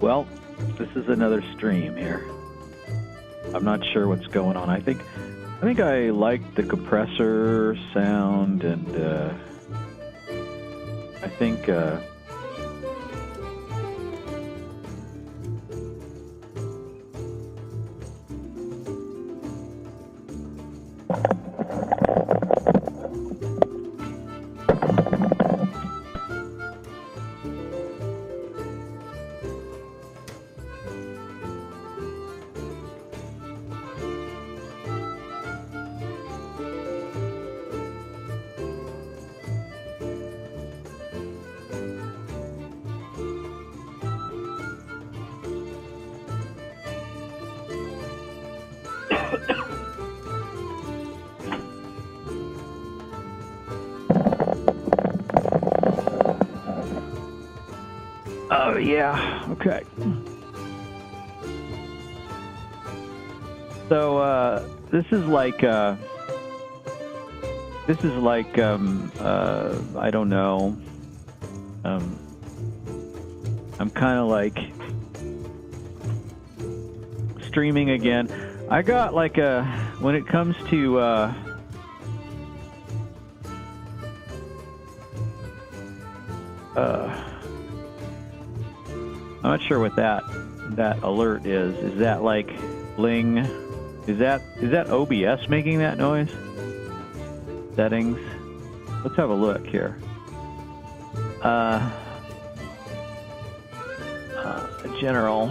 Well, this is another stream here. I'm not sure what's going on. I think I like the compressor sound, and I think oh yeah, okay. So this is like I don't know. I'm kind of like streaming again. I got like when it comes to I'm not sure what that alert is. Is that like bling? Is that OBS making that noise? Settings. Let's have a look here. General.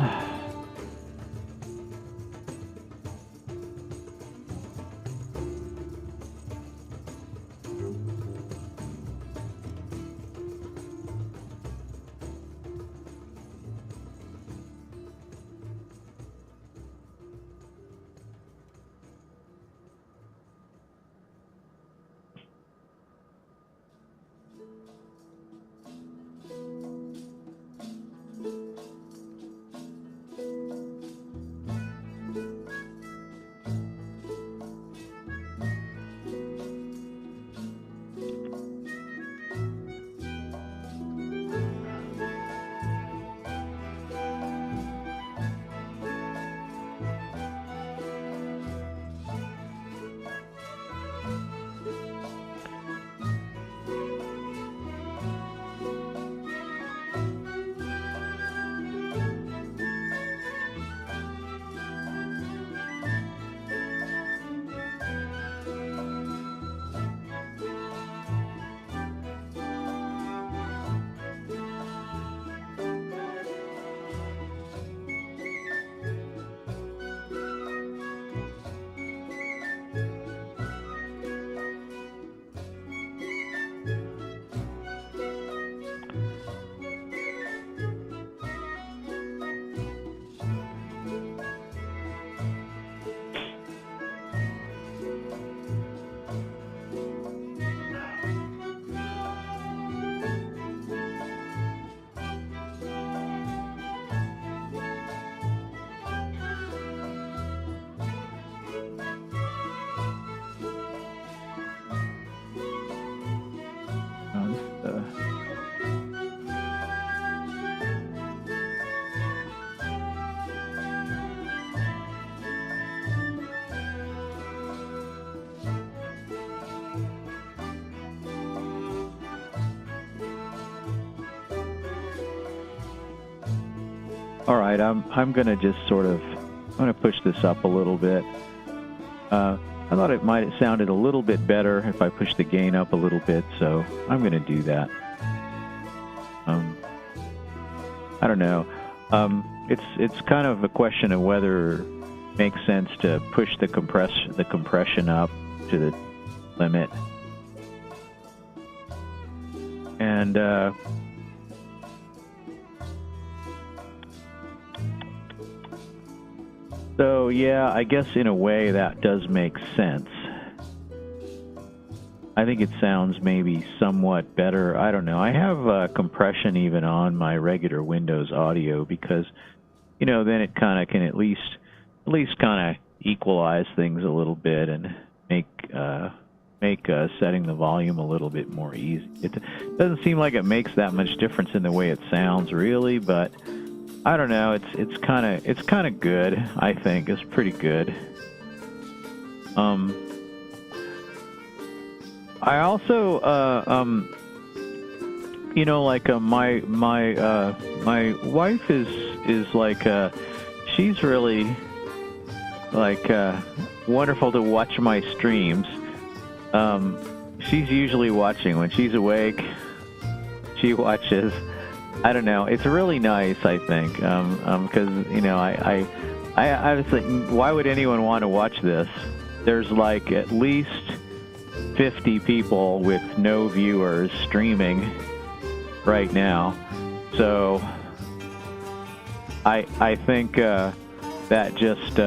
All right, I'm gonna just I'm gonna push this up a little bit. I thought it might have sounded a little bit better if I push the gain up a little bit, so I'm gonna do that. I don't know. It's kind of a question of whether it makes sense to push the compression up to the limit, and so, yeah, I guess in a way that does make sense. I think it sounds maybe somewhat better. I don't know. I have compression even on my regular Windows audio because, you know, then it kind of can at least kind of equalize things a little bit and make setting the volume a little bit more easy. It doesn't seem like it makes that much difference in the way it sounds, really, but I don't know. It's kind of good. I think it's pretty good. I also you know, like my wife is like she's really like wonderful to watch my streams. She's usually watching when she's awake. She watches. I don't know. It's really nice, I think, because you know, I was thinking, why would anyone want to watch this? There's like at least 50 people with no viewers streaming right now, so I think that just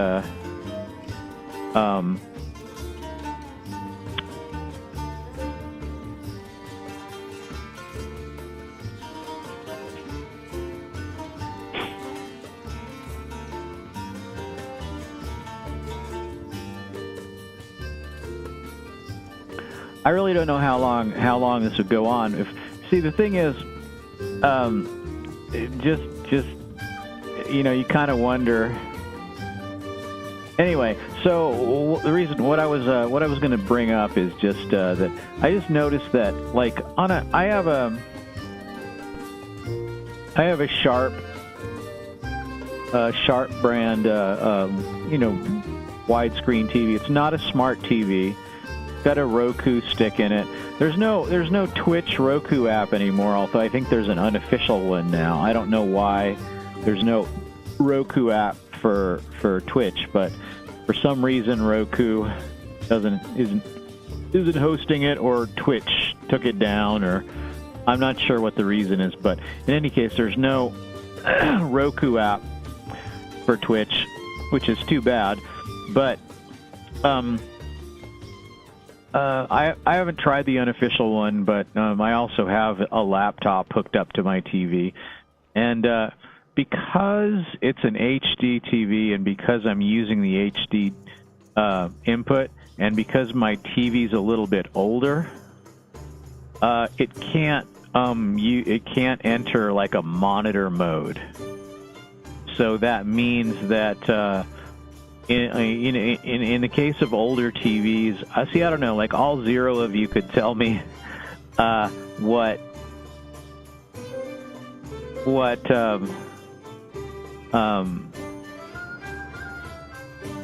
I really don't know how long this would go on. See, the thing is, just you know, you kind of wonder. Anyway, so the reason what I was going to bring up is just that I just noticed that, like, I have a Sharp brand you know, widescreen TV. It's not a smart TV. Got a Roku stick in it. There's no Twitch Roku app anymore, although I think there's an unofficial one now. I don't know why there's no Roku app for Twitch, but for some reason Roku isn't hosting it, or Twitch took it down, or I'm not sure what the reason is. But in any case, there's no Roku app for Twitch, which is too bad. But I haven't tried the unofficial one, but I also have a laptop hooked up to my TV. And because it's an HD TV, and because I'm using the HD input, and because my TV's a little bit older, it can't enter like a monitor mode. So that means that in the case of older TVs, I don't know, like all zero of you could tell me what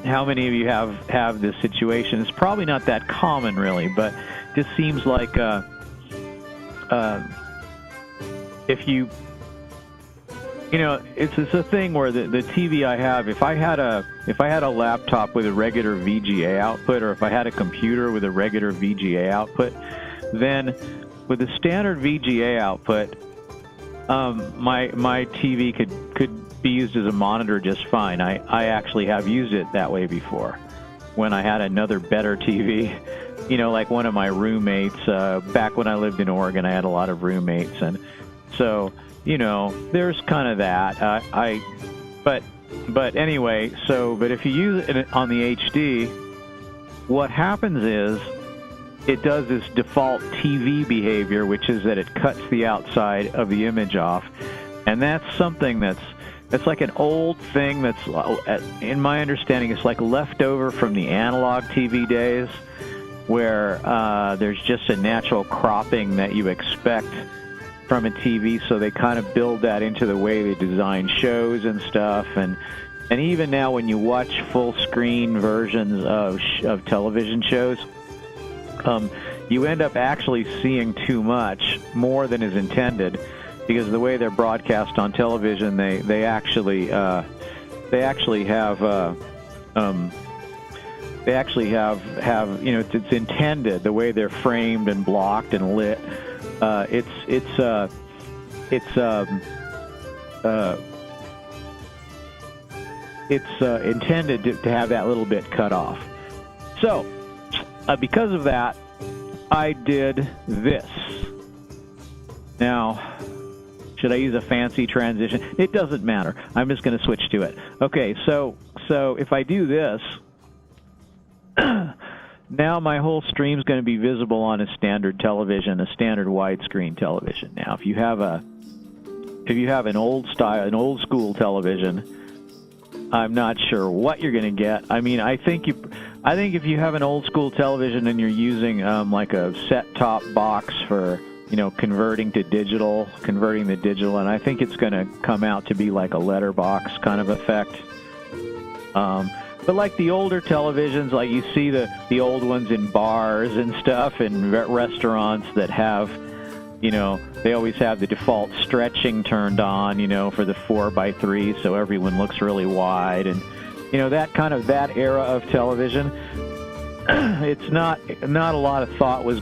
how many of you have this situation. It's probably not that common, really, but it just seems like if you know, it's a thing where the TV I have, if I had a laptop with a regular VGA output, or if I had a computer with a regular VGA output, then with the standard VGA output, my TV could be used as a monitor just fine. I actually have used it that way before, when I had another better TV. You know, like one of my roommates, back when I lived in Oregon, I had a lot of roommates, and so, you know, there's kind of that. But anyway, but if you use it on the HD, what happens is it does this default TV behavior, which is that it cuts the outside of the image off, and that's something that's like an old thing that's, in my understanding, it's like left over from the analog TV days, where there's just a natural cropping that you expect from a TV, so they kind of build that into the way they design shows and stuff, and even now when you watch full screen versions of television shows, you end up actually seeing too much, more than is intended, because the way they're broadcast on television, they actually have you know, it's intended, the way they're framed and blocked and lit. It's intended to have that little bit cut off. So, because of that, I did this. Now, should I use a fancy transition? It doesn't matter. I'm just going to switch to it. Okay, so if I do this, now my whole stream is going to be visible on a standard television, a standard widescreen television. Now, if you have if you have an old school television, I'm not sure what you're going to get. I mean, I think if you have an old school television and you're using like a set-top box for, you know, converting the digital, and I think it's going to come out to be like a letterbox kind of effect. But like the older televisions, like you see the old ones in bars and stuff, and restaurants that have, you know, they always have the default stretching turned on, you know, for the 4:3, so everyone looks really wide, and you know, that era of television. It's not a lot of thought was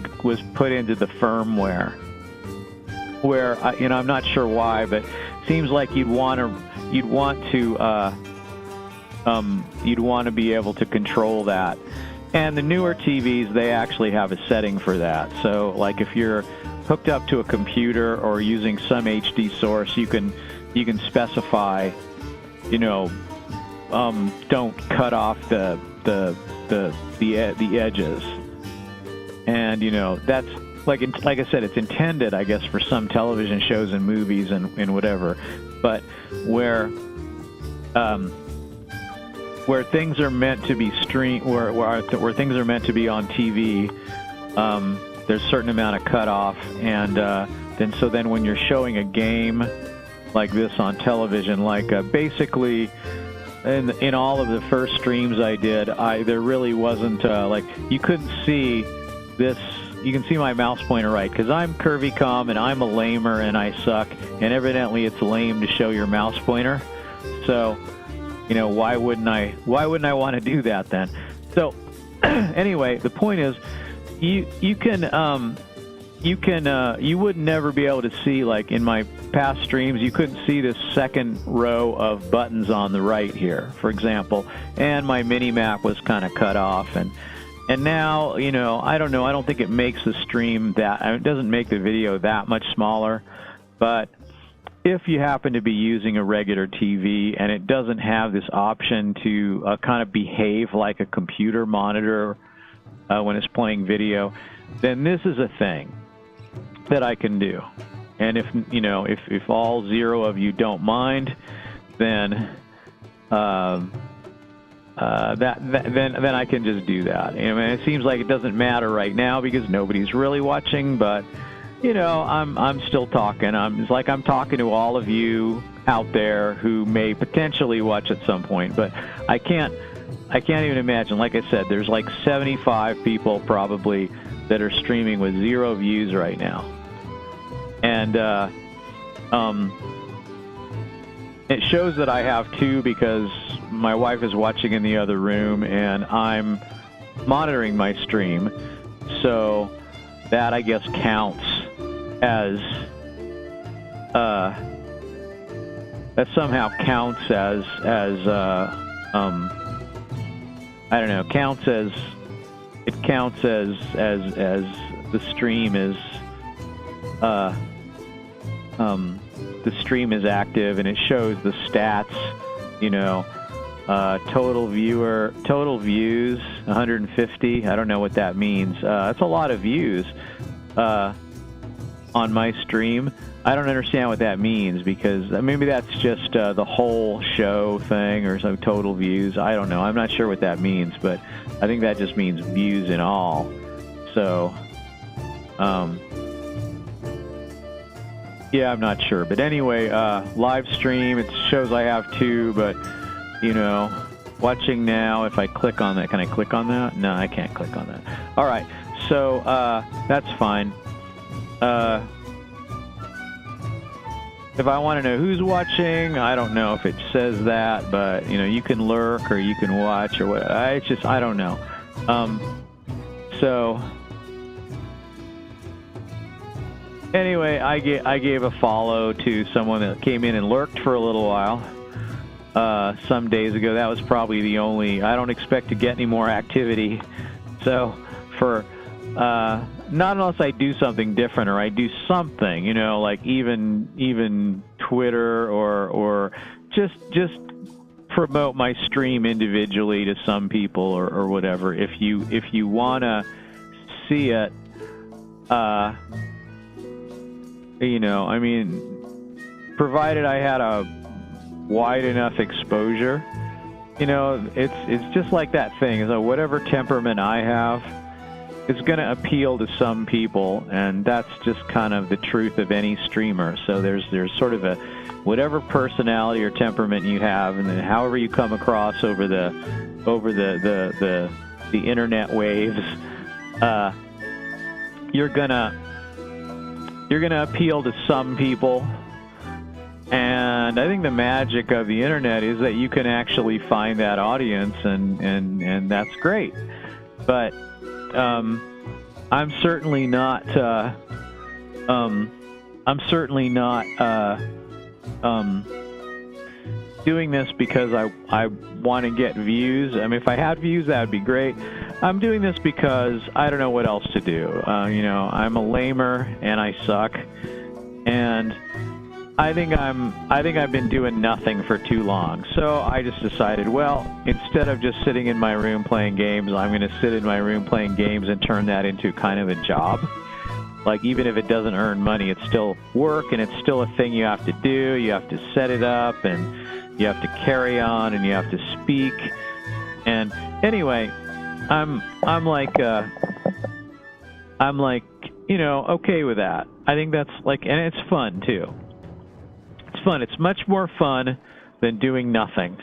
put into the firmware. Where you know, I'm not sure why, but it seems like you'd want to be able to control that. And the newer TVs, they actually have a setting for that. So like if you're hooked up to a computer or using some HD source, you can specify, you know, don't cut off the edges. And you know, that's like I said, it's intended, I guess, for some television shows and movies and whatever. But where things are meant to be streamed, where things are meant to be on TV, there's a certain amount of cutoff, and then when you're showing a game like this on television, like basically in all of the first streams I did, there really wasn't like you couldn't see this. You can see my mouse pointer, right? Because I'm curvycom and I'm a lamer and I suck, and evidently it's lame to show your mouse pointer. So, you know, why wouldn't I want to do that then? So, anyway, the point is, you would never be able to see, like in my past streams, you couldn't see this second row of buttons on the right here, for example, and my mini map was kind of cut off, and now, you know, I don't know, I don't think it makes the stream it doesn't make the video that much smaller, but if you happen to be using a regular TV and it doesn't have this option to kind of behave like a computer monitor when it's playing video, then this is a thing that I can do. And if, you know, if all 0 of you don't mind, then then I can just do that. I mean, it seems like it doesn't matter right now because nobody's really watching, but you know, I'm still talking. It's like I'm talking to all of you out there who may potentially watch at some point, but I can't even imagine. Like I said, there's like 75 people probably that are streaming with 0 views right now, and it shows that I have 2 because my wife is watching in the other room and I'm monitoring my stream, so that I guess counts as that somehow counts as I don't know, counts as the stream is active, and it shows the stats, you know, total views 150. I don't know what that means. That's a lot of views on my stream. I don't understand what that means, because maybe that's just the whole show thing or some total views. I don't know. I'm not sure what that means, but I think that just means views in all. So, yeah, I'm not sure. But anyway, live stream, it shows I have 2, but, you know, watching now, if I click on that, can I click on that? No, I can't click on that. All right, so that's fine. If I want to know who's watching, I don't know if it says that, but, you know, you can lurk or you can watch or what. I don't know. So anyway, I gave a follow to someone that came in and lurked for a little while some days ago. That was probably the only. I don't expect to get any more activity. So for not unless I do something different or I do something, you know, like even Twitter or just promote my stream individually to some people or whatever. If you wanna see it, you know, I mean, provided I had a wide enough exposure. You know, it's just like that thing. So whatever temperament I have, it's going to appeal to some people, and that's just kind of the truth of any streamer. So there's sort of a whatever personality or temperament you have, and then however you come across over the internet waves, you're gonna appeal to some people. And I think the magic of the internet is that you can actually find that audience, and that's great. But I'm certainly not doing this because I want to get views. I mean, if I had views, that would be great. I'm doing this because I don't know what else to do. You know, I'm a lamer and I suck, and I think I've been doing nothing for too long. So I just decided, well, instead of just sitting in my room playing games, I'm going to sit in my room playing games and turn that into kind of a job. Like, even if it doesn't earn money, it's still work, and it's still a thing you have to do. You have to set it up, and you have to carry on, and you have to speak. And anyway, I'm like, you know, okay with that. I think that's like, and it's fun too. It's fun. It's much more fun than doing nothing.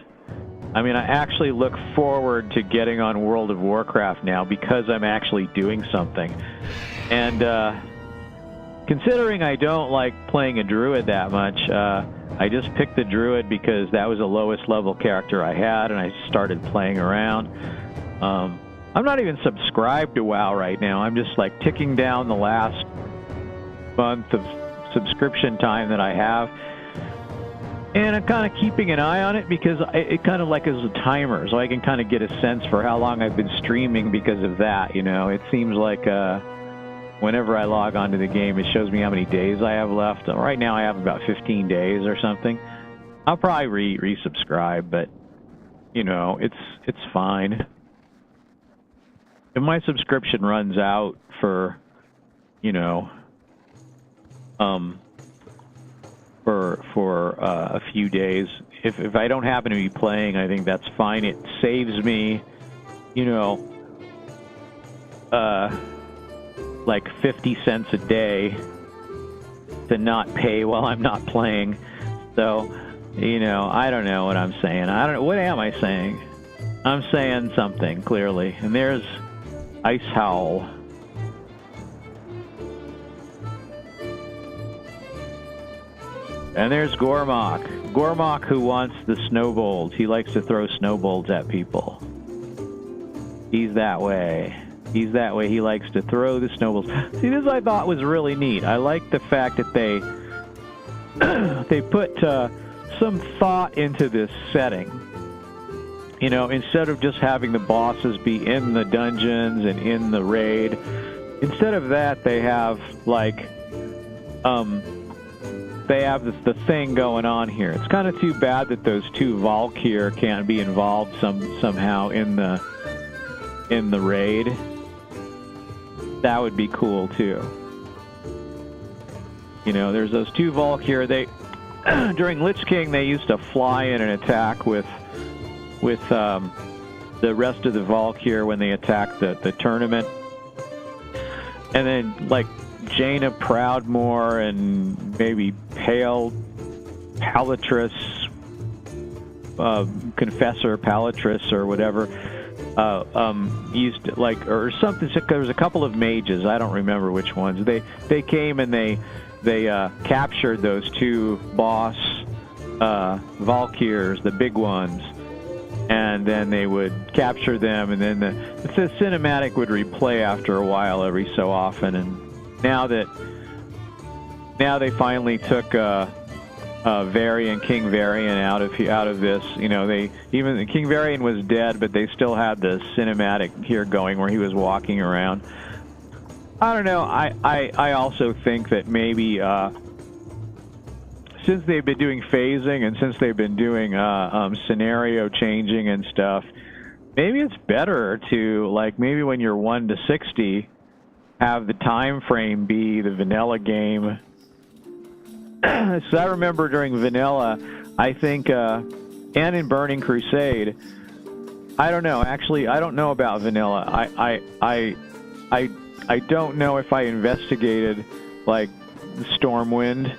I mean, I actually look forward to getting on World of Warcraft now because I'm actually doing something. And considering I don't like playing a druid that much, I just picked the druid because that was the lowest level character I had, and I started playing around. I'm not even subscribed to WoW right now. I'm just like ticking down the last month of subscription time that I have. And I'm kind of keeping an eye on it because it kind of like is a timer, so I can kind of get a sense for how long I've been streaming because of that, you know. It seems like whenever I log onto the game, it shows me how many days I have left. Right now I have about 15 days or something. I'll probably resubscribe, but, you know, it's fine. If my subscription runs out for, you know, for a few days. If I don't happen to be playing, I think that's fine. It saves me, you know, like 50 cents a day to not pay while I'm not playing. So, you know, I don't know what I'm saying. I don't know. What am I saying? I'm saying something, clearly. And there's Ice Howl. And there's Gormok. Gormok, who wants the snowballs. He likes to throw snowballs at people. He's that way. He's that way. He likes to throw the snowballs. See, this I thought was really neat. I like the fact that they they put some thought into this setting. You know, instead of just having the bosses be in the dungeons and in the raid, instead of that, they have like they have the thing going on here. It's kind of too bad that those two Valkyr can't be involved somehow in the raid. That would be cool too. You know, there's those two Valkyr. They during Lich King they used to fly in and attack with the rest of the Valkyr when they attacked the tournament, and then like Jaina Proudmoore and maybe Palatrus, Confessor Palatrus or whatever, used to, like, or something. There was a couple of mages. I don't remember which ones. They came and they captured those two boss Valkyrs, the big ones, and then they would capture them, and then the cinematic would replay after a while every so often. And now they finally took Varian, King Varian out of this. You know, even King Varian was dead, but they still had the cinematic here going where he was walking around. I don't know. I also think that maybe since they've been doing phasing and since they've been doing scenario changing and stuff, maybe it's better to, like, maybe when you're 1 to 60, have the time frame be the vanilla game, So I remember during Vanilla, I think, and in Burning Crusade, I don't know. Actually, I don't know about Vanilla. I don't know if I investigated like Stormwind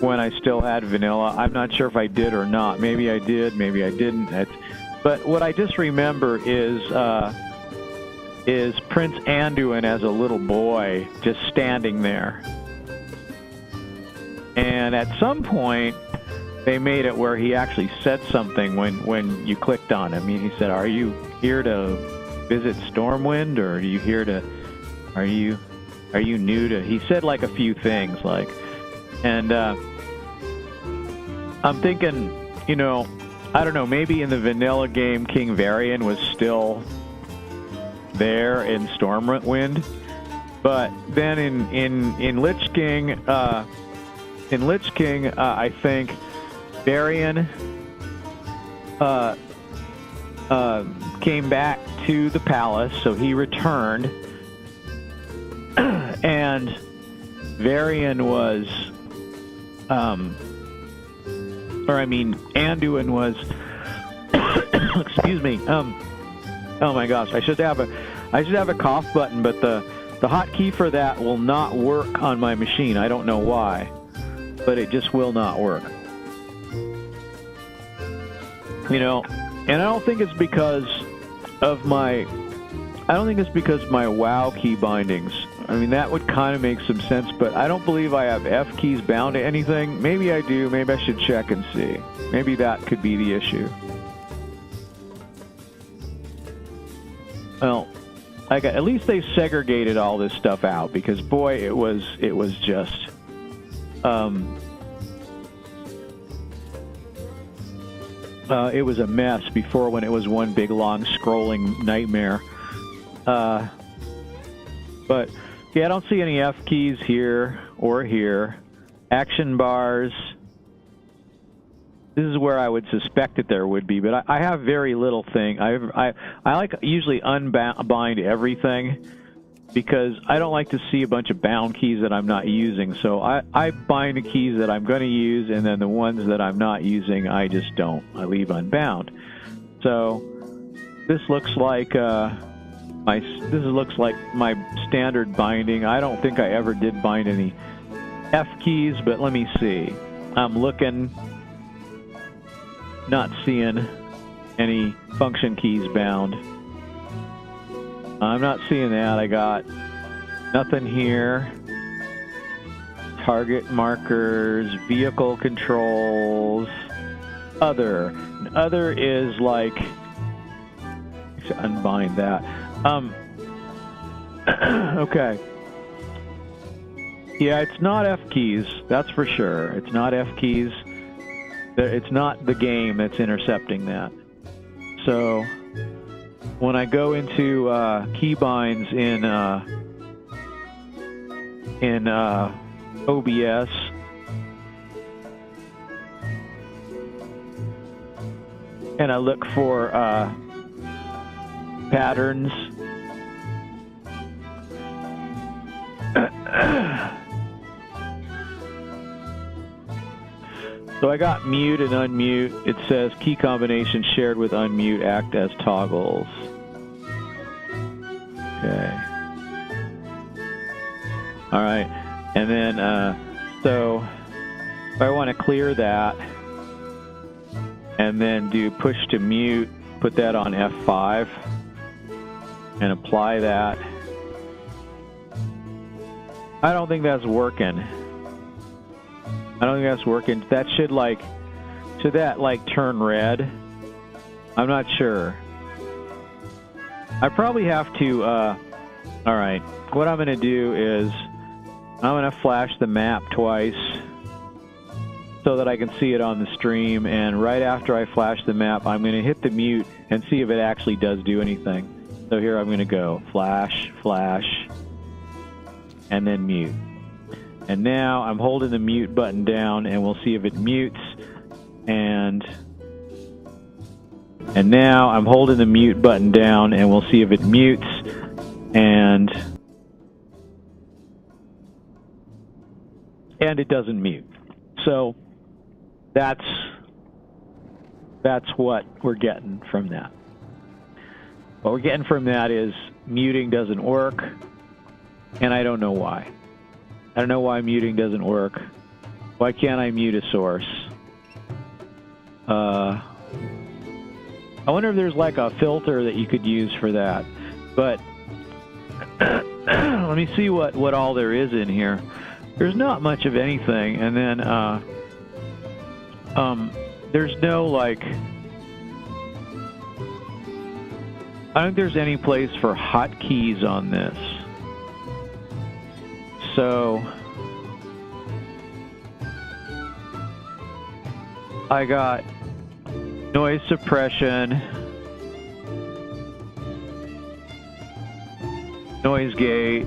when I still had Vanilla. I'm not sure if I did or not. Maybe I did. Maybe I didn't. But what I just remember is Prince Anduin as a little boy just standing there. And at some point, they made it where he actually said something when you clicked on him. He said, "Are you here to visit Stormwind, or are you here to? Are you new to?" He said like a few things, like, and I'm thinking, you know, I don't know. Maybe in the vanilla game, King Varian was still there in Stormwind, but then in Lich King. In Lich King, I think Varian came back to the palace, so he returned, and Varian was, Anduin was, excuse me, oh my gosh, I should have a cough button, but the hotkey for that will not work on my machine. I don't know why, but it just will not work. You know, and I don't think it's because of my WoW key bindings. I mean, that would kind of make some sense, but I don't believe I have F keys bound to anything. Maybe I do. Maybe I should check and see. Maybe that could be the issue. Well, at least they segregated all this stuff out, because boy, it was just it was a mess before, when it was one big long scrolling nightmare. But yeah, I don't see any F keys here or here. Action bars. This is where I would suspect that there would be, but I have very little thing. I like usually unbind everything, because I don't like to see a bunch of bound keys that I'm not using. So I bind the keys that I'm going to use, and then the ones that I'm not using, I just don't. I leave unbound. So this looks like my standard binding. I don't think I ever did bind any F keys, but let me see. I'm looking, not seeing any function keys bound. I'm not seeing that. I got nothing here. Target markers, vehicle controls, other. Other is like, unbind that. Okay. Yeah, it's not F keys. That's for sure. It's not F keys. It's not the game that's intercepting that. So when I go into keybinds in OBS, and I look for patterns, so I got mute and unmute. It says key combination shared with unmute act as toggles. Okay. All right. And then, so if I want to clear that and then do push to mute, put that on F5 and apply that. I don't think that's working. That should that turn red? I'm not sure. I probably have to, all right. What I'm going to do is I'm going to flash the map twice so that I can see it on the stream. And right after I flash the map, I'm going to hit the mute and see if it actually does do anything. So here I'm going to go flash, flash, and then mute. And now I'm holding the mute button down, and we'll see if it mutes. And now I'm holding the mute button down, and we'll see if it mutes. And and it doesn't mute. So that's what we're getting from that. What we're getting from that is muting doesn't work, and I don't know why. I don't know why muting doesn't work. Why can't I mute a source? I wonder if there's like a filter that you could use for that. But let me see what all there is in here. There's not much of anything, and then there's no like. I don't think there's any place for hotkeys on this. So I got noise suppression, noise gate,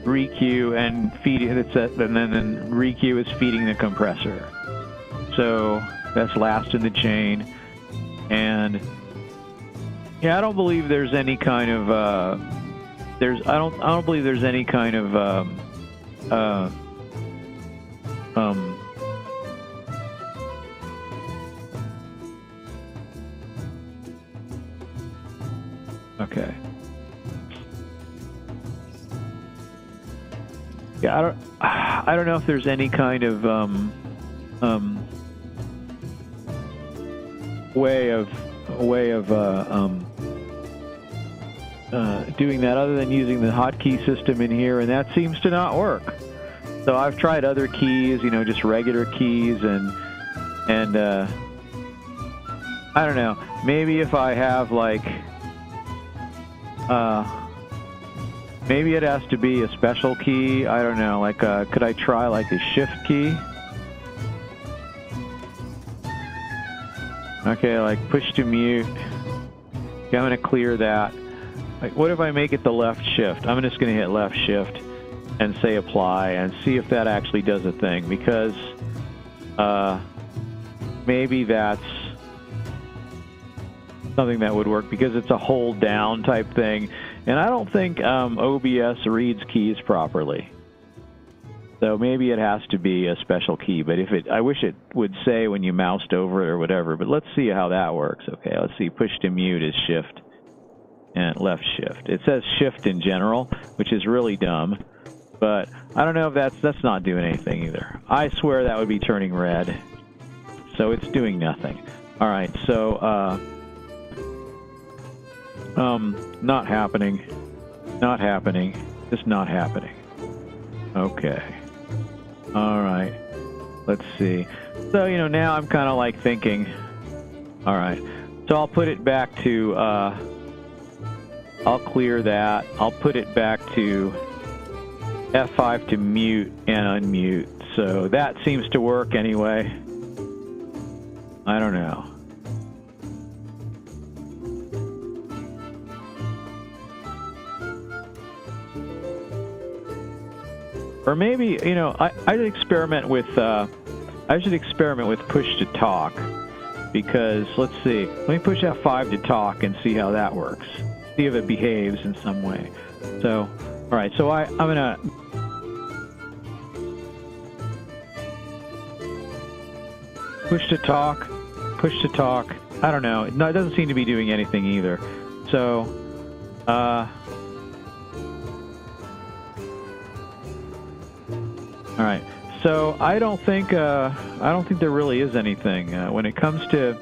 req, and feeding. And then req is feeding the compressor. So that's last in the chain, and yeah, I don't believe there's any kind of I don't believe there's any kind of okay. Yeah, I don't know if there's any kind of way of doing that other than using the hotkey system in here, and that seems to not work. So I've tried other keys, you know, just regular keys, and I don't know. Maybe if I have like, maybe it has to be a special key. I don't know. Like, could I try like a shift key? Okay, like push to mute. Okay, I'm going to clear that. Like, what if I make it the left shift? I'm just going to hit left shift and say apply and see if that actually does a thing, because maybe that's something that would work, because it's a hold down type thing, and I don't think OBS reads keys properly. So maybe it has to be a special key, but I wish it would say when you moused over it or whatever, but let's see how that works. Okay, let's see, push to mute is shift and left shift. It says shift in general, which is really dumb, but I don't know if that's not doing anything either. I swear that would be turning red, so it's doing nothing. All right, so not happening, just not happening. Okay. All right. Let's see. So, you know, now I'm kind of like thinking, all right. So I'll put it back to, I'll clear that. I'll put it back to F5 to mute and unmute. So that seems to work anyway. I don't know. Or maybe, you know, I should experiment with push to talk, because let's see. Let me push F5 to talk and see how that works. See if it behaves in some way. So, all right. So I'm gonna push to talk. I don't know. No, it doesn't seem to be doing anything either. So, all right, so I don't think there really is anything when it comes to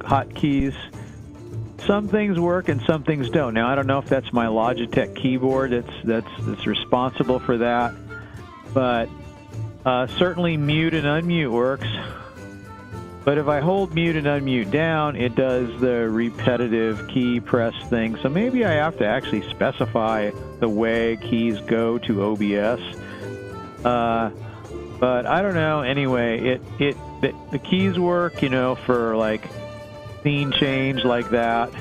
hotkeys. Some things work and some things don't. Now I don't know if that's my Logitech keyboard that's responsible for that, but certainly mute and unmute works. But if I hold mute and unmute down, it does the repetitive key press thing. So maybe I have to actually specify the way keys go to OBS. But I don't know. Anyway, the keys work, you know, for like scene change like that.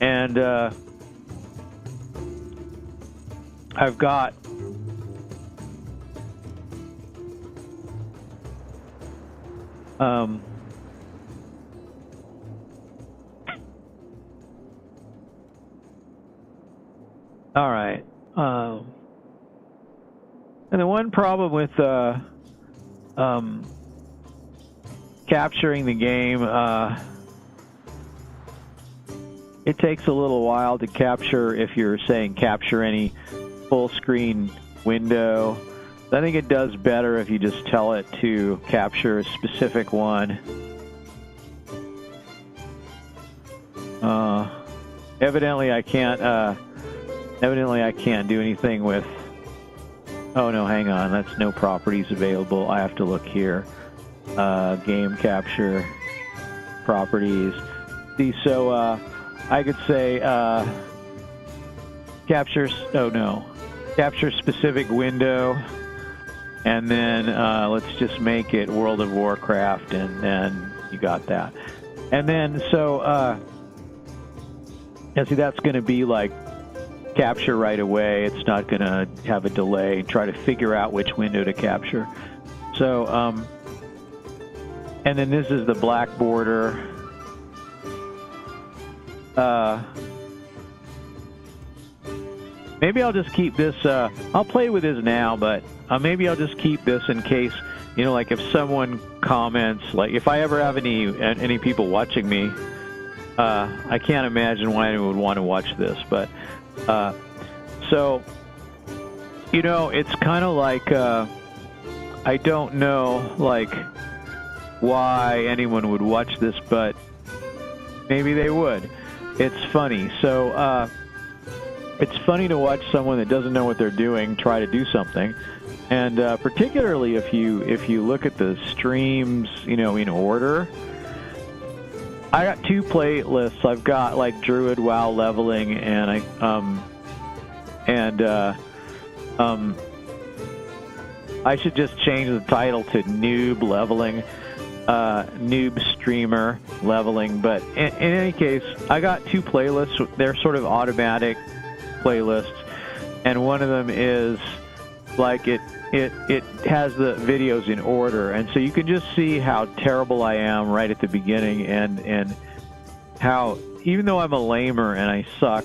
And I've got And the one problem with capturing the game, it takes a little while to capture if you're saying capture any full screen window. I think it does better if you just tell it to capture a specific one. Evidently I can't do anything with. Oh no, hang on. That's no properties available. I have to look here. Game capture properties. See, so I could say capture. Oh no, capture specific window, and then let's just make it World of Warcraft, and then you got that. And then so yeah, see, that's going to be like capture right away. It's not going to have a delay. Try to figure out which window to capture. So, and then this is the black border. Maybe I'll just keep this. I'll play with this now, but maybe I'll just keep this in case, you know, like if someone comments, like if I ever have any people watching me, I can't imagine why anyone would want to watch this, but so, you know, it's kind of like I don't know, like, why anyone would watch this, but maybe they would. It's funny. So it's funny to watch someone that doesn't know what they're doing try to do something, and particularly if you look at the streams, you know, in order. I got two playlists. I've got like Druid WoW leveling, and I should just change the title to noob leveling, noob streamer leveling. But in any case, I got two playlists. They're sort of automatic playlists, and one of them is like it has the videos in order, and so you can just see how terrible I am right at the beginning, and how even though I'm a lamer and I suck,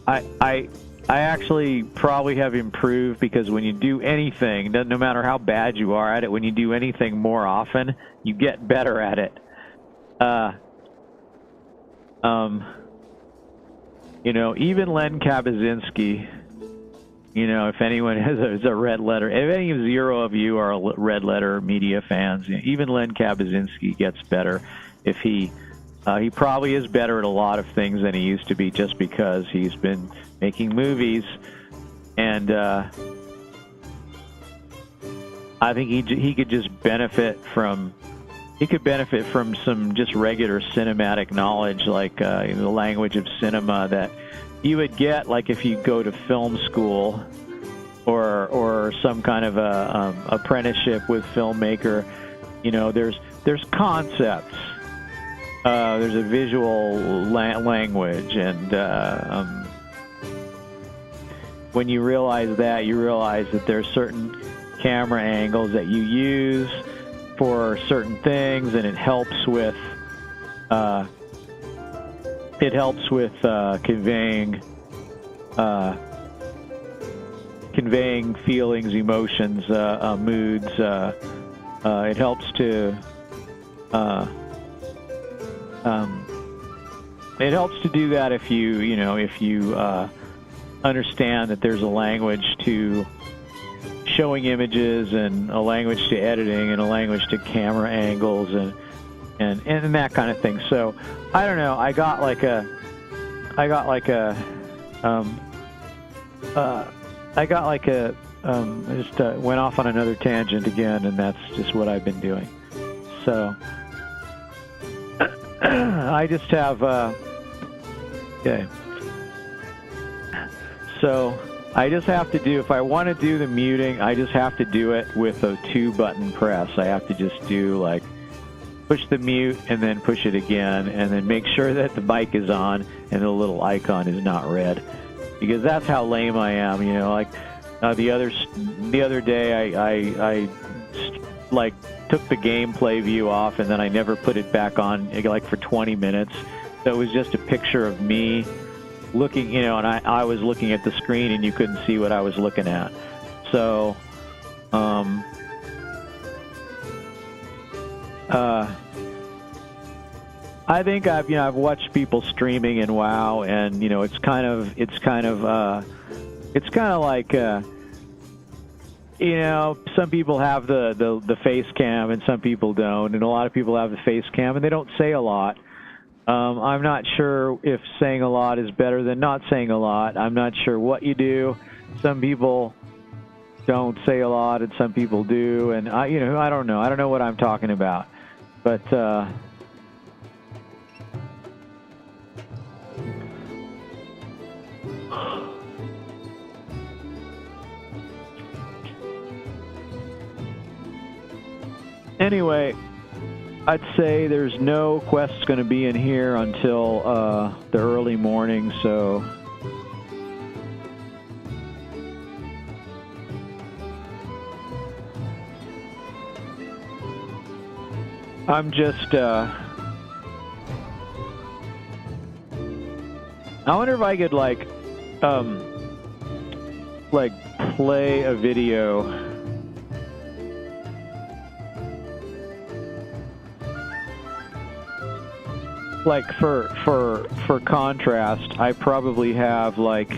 I actually probably have improved, because when you do anything, no matter how bad you are at it, when you do anything more often, you get better at it. You know, even Len Kabaczynski, you know, if anyone has a red letter, if any zero of you are red letter media fans, even Len Kabaczynski gets better. If he probably is better at a lot of things than he used to be, just because he's been making movies, and I think he could just benefit from. He could benefit from some just regular cinematic knowledge, like the language of cinema that you would get, like if you go to film school or some kind of a apprenticeship with filmmaker. You know, there's concepts, there's a visual language, and when you realize that, you realize that there's certain camera angles that you use for certain things, and it helps with conveying feelings, emotions, moods. It helps to do that if you understand that there's a language to showing images, and a language to editing, and a language to camera angles, and that kind of thing. So I don't know. I just went off on another tangent again, and that's just what I've been doing. So I just have okay. So I just have to do, if I want to do the muting, I just have to do it with a 2-button press. I have to just do, like, push the mute and then push it again, and then make sure that the mic is on and the little icon is not red, because that's how lame I am. You know, like the other day I like took the gameplay view off, and then I never put it back on, like, for 20 minutes. So it was just a picture of me looking, you know, and I was looking at the screen and you couldn't see what I was looking at. So, I think I've watched people streaming in WoW, and, you know, it's kind of like, you know, some people have the face cam and some people don't, and a lot of people have the face cam and they don't say a lot. I'm not sure if saying a lot is better than not saying a lot. I'm not sure what you do. Some people don't say a lot and some people do, and I don't know. I don't know what I'm talking about. But anyway, I'd say there's no quests going to be in here until the early morning, so I'm just I wonder if I could like play a video. Like for contrast, I probably have like,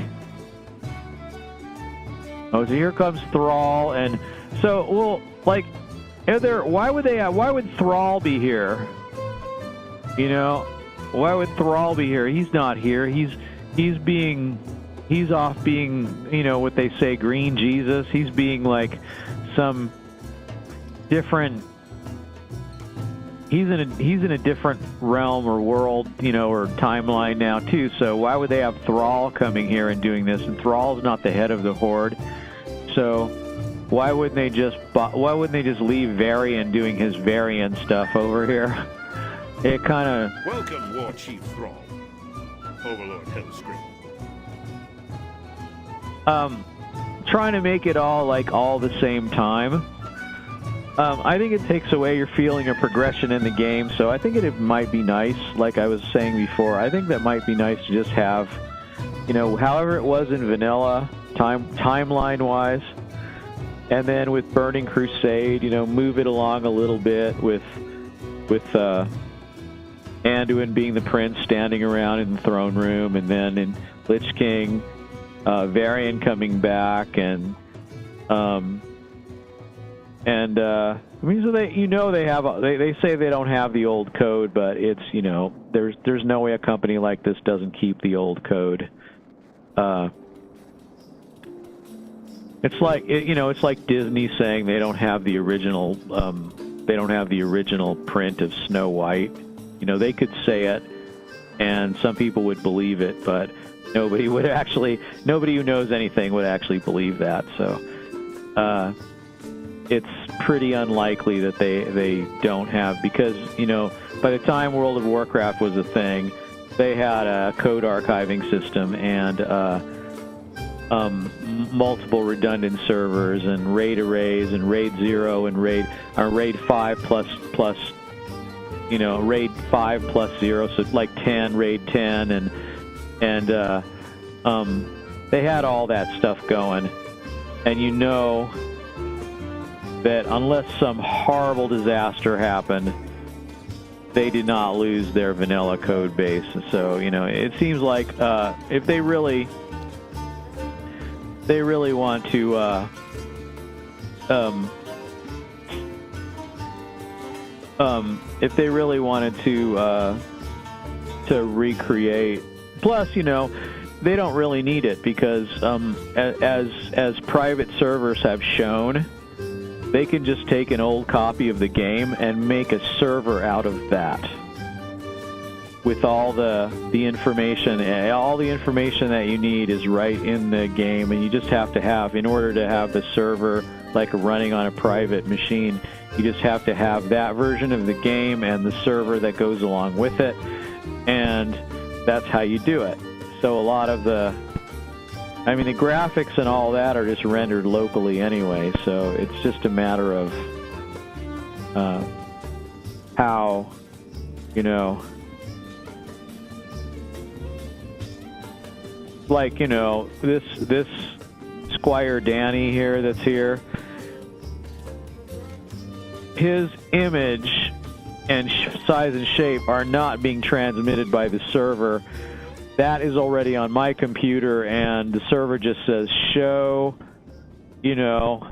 oh, so here comes Thrall, and so, well, like, why would Thrall be here? You know, why would Thrall be here? He's not here. He's off being, you know, what they say, green Jesus. He's being like some different. He's in a different realm or world, you know, or timeline now too. So why would they have Thrall coming here and doing this? And Thrall's not the head of the Horde, so why wouldn't they just leave Varian doing his Varian stuff over here? It kind of. Welcome, War Chief Thrall, Overlord Hellscream. Trying to make it all the same time. I think it takes away your feeling of progression in the game, so I think it might be nice, like I was saying before, I think that might be nice to just have, you know, however it was in vanilla, timeline-wise, and then with Burning Crusade, you know, move it along a little bit with Anduin being the prince standing around in the throne room, and then in Lich King, Varian coming back, and I mean, so they say they don't have the old code, but it's, you know, there's no way a company like this doesn't keep the old code. It's like it's like Disney saying they don't have the original print of Snow White. You know, they could say it, and some people would believe it, but nobody who knows anything would actually believe that. So. It's pretty unlikely that they don't have, because, you know, by the time World of Warcraft was a thing, they had a code archiving system and multiple redundant servers and RAID arrays and RAID 0 and RAID 5 plus, you know, RAID 5 plus 0, so like 10, RAID 10, and they had all that stuff going, and you know that unless some horrible disaster happened, they did not lose their vanilla code base. So, you know, it seems like if they really want to if they really wanted to recreate, plus, you know, they don't really need it, because as private servers have shown, they can just take an old copy of the game and make a server out of that with all the information. All the information that you need is right in the game, and you just have to have, in order to have the server like running on a private machine, you just have to have that version of the game and the server that goes along with it, and that's how you do it. So a lot of the graphics and all that are just rendered locally anyway, so it's just a matter of how, you know, like, you know, this Squire Danny here that's here, his image and size and shape are not being transmitted by the server. That is already on my computer, and the server just says show, you know,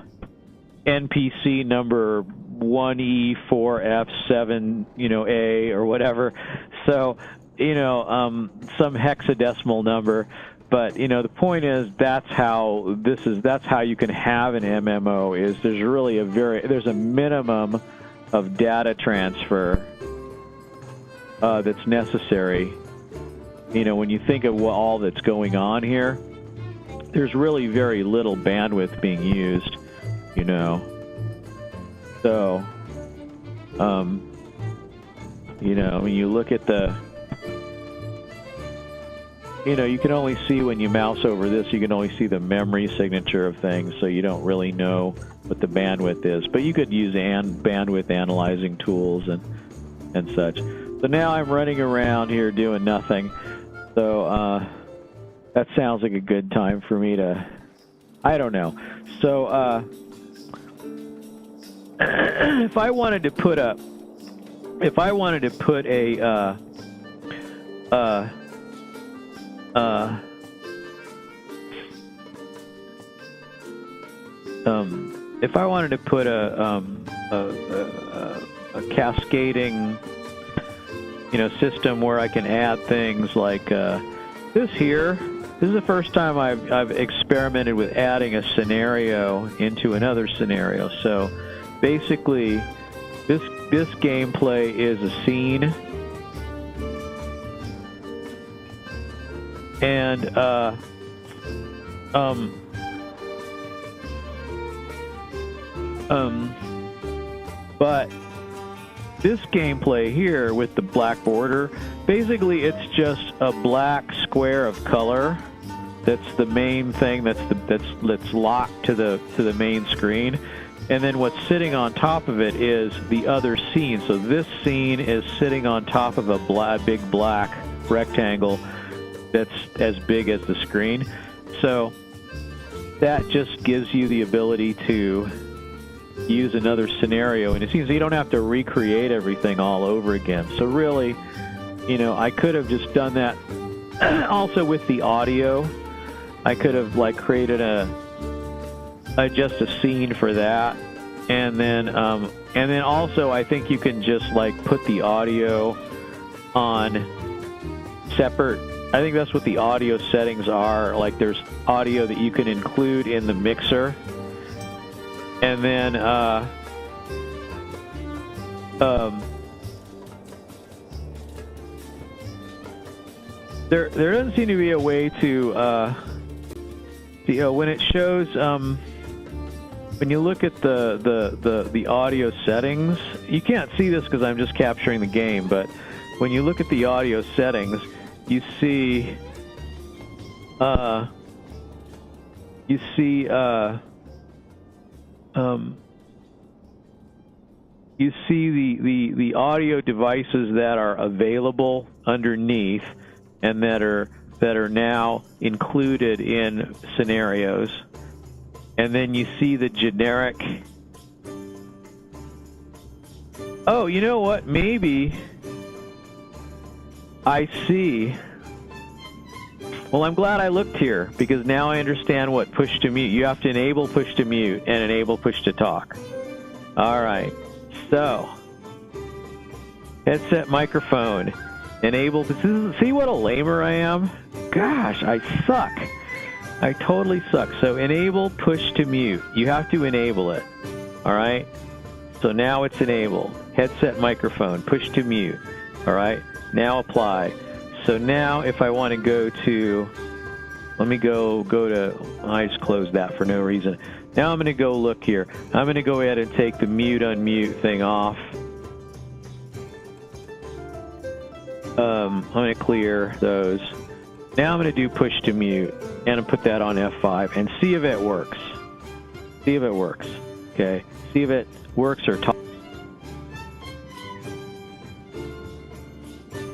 NPC number 1E4F7, you know, A or whatever. So, you know, some hexadecimal number. But, you know, the point is that's how you can have an MMO, is there's really there's a minimum of data transfer that's necessary. You know, when you think of all that's going on here, there's really very little bandwidth being used, you know. So, you know, when you look at the, you know, you can only see when you mouse over this, you can only see the memory signature of things, so you don't really know what the bandwidth is. But you could use bandwidth analyzing tools and such. So now I'm running around here doing nothing. So that sounds like a good time for me to, I don't know. So if I wanted to put a, if I wanted to put a cascading, you know, system where I can add things like this here. This is the first time I've experimented with adding a scenario into another scenario. So basically, this gameplay is a scene, and but this gameplay here with the black border, basically it's just a black square of color. That's the main thing that's locked to the main screen, and then what's sitting on top of it is the other scene. So this scene is sitting on top of a big black rectangle that's as big as the screen. So that just gives you the ability to use another scenario, and it seems you don't have to recreate everything all over again. So really, you know, I could have just done that also with the audio. I could have like created just a scene for that, and then also I think you can just like put the audio on separate. I think that's what the audio settings are. Like there's audio that you can include in the mixer, and then there doesn't seem to be a way to when it shows when you look at the audio settings, you can't see this because I'm just capturing the game, but when you look at the audio settings, you see the audio devices that are available underneath and that are now included in scenarios, and then you see the generic. Oh, you know what? Maybe I see. Well, I'm glad I looked here, because now I understand what push to mute. You have to enable push to mute and enable push to talk. All right. So, headset microphone. Enable. See what a lamer I am? Gosh, I suck. I totally suck. So, enable push to mute. You have to enable it. All right? So now it's enabled. Headset microphone. Push to mute. All right? Now apply. So now if I want to go to, let me go to, I just closed that for no reason. Now I'm going to go look here. I'm going to go ahead and take the mute unmute thing off. I'm going to clear those. Now I'm going to do push to mute, and I'll put that on F5 and see if it works. See if it works. Okay. See if it works or talk.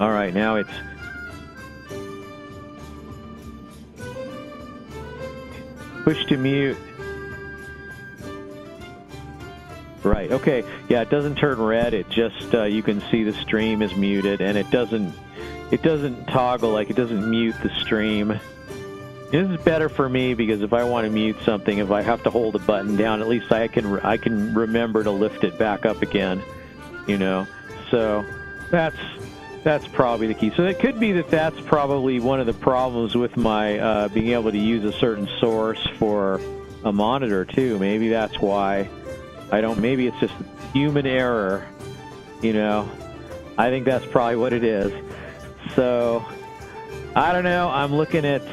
All right, now it's Push to mute. Right, okay. Yeah, it doesn't turn red. It just, you can see the stream is muted, and it doesn't toggle, like it doesn't mute the stream. This is better for me because if I want to mute something, if I have to hold a button down, at least I can remember to lift it back up again, you know. So that's probably the key. So it could be that that's probably one of the problems with my being able to use a certain source for a monitor too. Maybe that's why I don't. Maybe it's just human error, you know. I think that's probably what it is. So I don't know. I'm looking at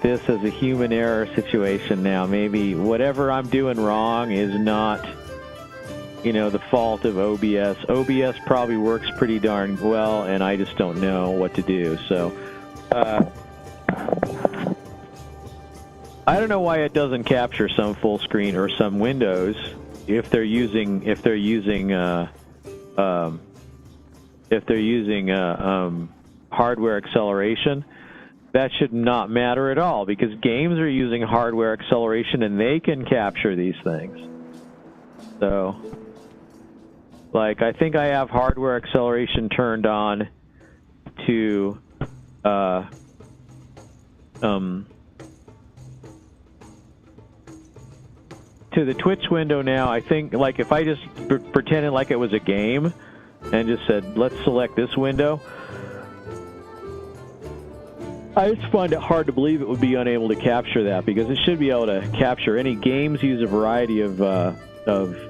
this as a human error situation now. Maybe whatever I'm doing wrong is not, you know, the fault of OBS. OBS probably works pretty darn well, and I just don't know what to do. So I don't know why it doesn't capture some full screen or some windows if they're using hardware acceleration. That should not matter at all because games are using hardware acceleration and they can capture these things. So, like, I think I have hardware acceleration turned on to the Twitch window now. I think, like, if I just pretended like it was a game and just said, let's select this window, I just find it hard to believe it would be unable to capture that because it should be able to capture any games. Use a variety of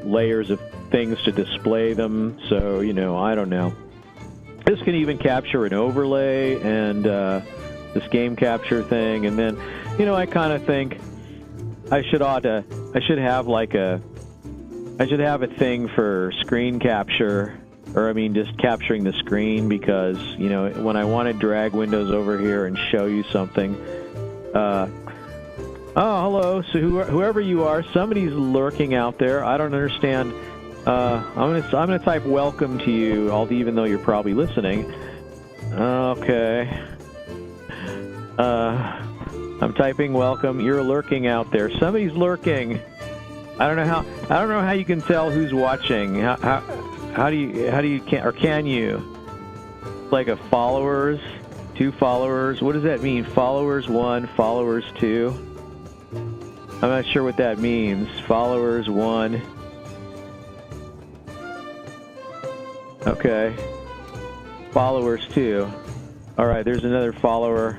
layers of things to display them. So, you know, I don't know. This can even capture an overlay and this game capture thing. And then, you know, I kind of think I should have a thing for screen capture. Or, I mean, just capturing the screen because, you know, when I want to drag windows over here and show you something. Oh, hello. So whoever you are, somebody's lurking out there. I don't understand. I'm gonna type welcome to you, even though you're probably listening. Okay. I'm typing welcome. You're lurking out there. Somebody's lurking. I don't know how you can tell who's watching. How do you can you? Like a followers, 2 followers. What does that mean? Followers 1, followers 2. I'm not sure what that means. Followers 1. Okay. Followers 2. All right, there's another follower.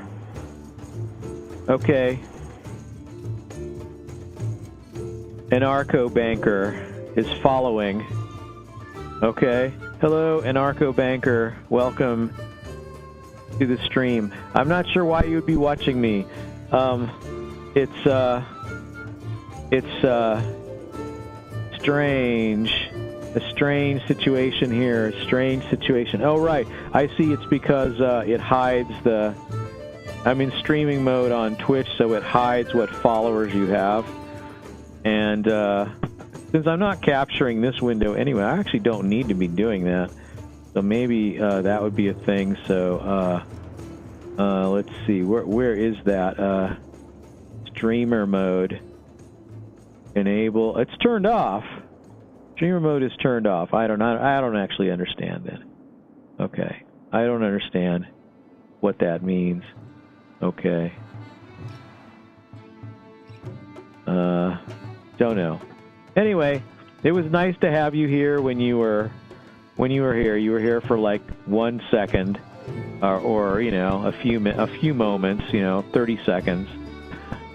Okay. Anarcho Banker is following. Okay. Hello, Anarcho Banker. Welcome to the stream. I'm not sure why you would be watching me. It's strange. A strange situation here. A strange situation. Oh, right. I see. It's because it hides the... I'm in streaming mode on Twitch, so it hides what followers you have. And since I'm not capturing this window anyway, I actually don't need to be doing that. So maybe that would be a thing. So let's see. Where is that? Streamer mode. Enable. It's turned off. Streamer mode is turned off. I don't actually understand that. Okay. I don't understand what that means. Okay. Don't know. Anyway, it was nice to have you here when you were here. You were here for like 1 second, or you know, a few moments. You know, 30 seconds.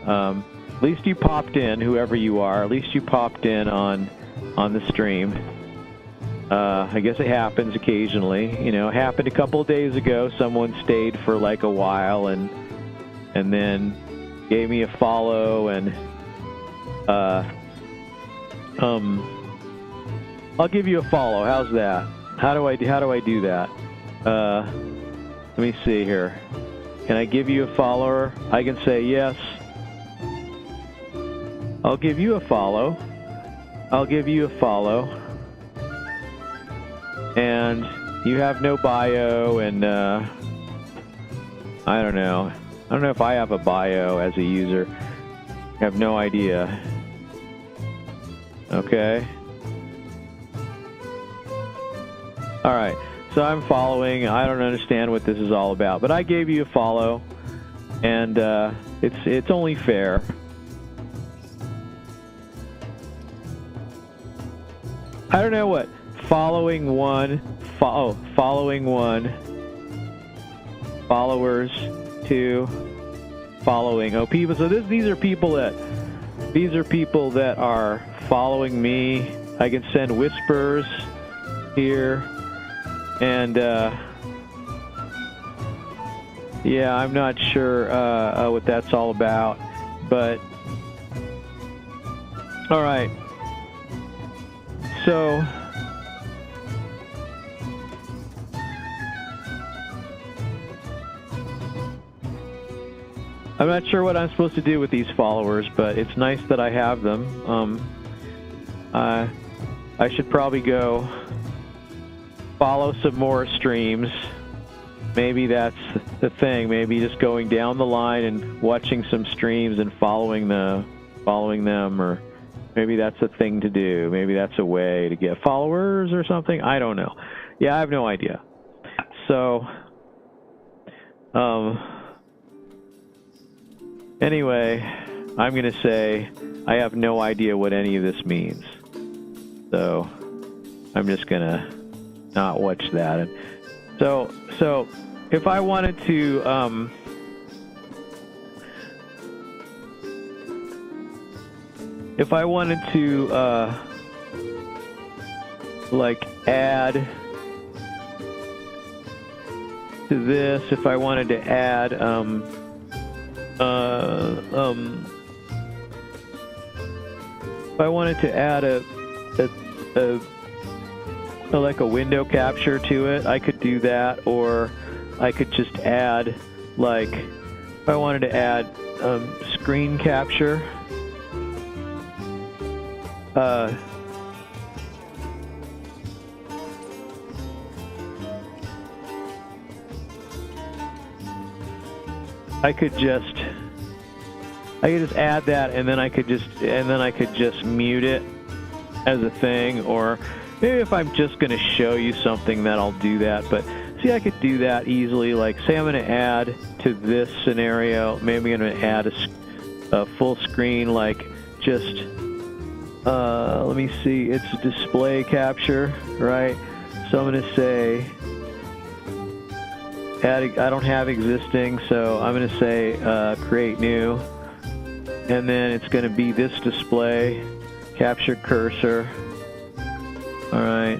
At least you popped in, whoever you are. At least you popped in on the stream. I guess it happens occasionally. You know, it happened a couple of days ago. Someone stayed for like a while and then gave me a follow and I'll give you a follow. How's that? How do I do that? Let me see here. Can I give you a follower? I can say yes. I'll give you a follow. I'll give you a follow. And you have no bio and I don't know. I don't know if I have a bio as a user. I have no idea. Okay. All right. So I'm following. I don't understand what this is all about, but I gave you a follow, and it's only fair. I don't know what following one, following one, followers two, following. Oh, people. So these are people that are following me. I can send whispers here, and yeah, I'm not sure what that's all about, but all right. So I'm not sure what I'm supposed to do with these followers, but it's nice that I have them. I should probably go follow some more streams. Maybe that's the thing. Maybe just going down the line and watching some streams and following them, or maybe that's a thing to do. Maybe that's a way to get followers or something. I don't know. Yeah, I have no idea. So, anyway, I'm going to say I have no idea what any of this means. So, I'm just going to not watch that. And so if I wanted to, like add to this, if I wanted to add, if I wanted to add like a window capture to it, I could do that, or I could just add, like, if I wanted to add screen capture, I could just add that, and then I could just mute it as a thing. Or maybe if I'm just going to show you something, that I'll do that. But see, I could do that easily. Like, say I'm going to add to this scenario, maybe I'm going to add a full screen, like just let me see, it's display capture, right? So I'm going to say add, I don't have existing, so I'm going to say create new, and then it's going to be this display capture cursor. All right,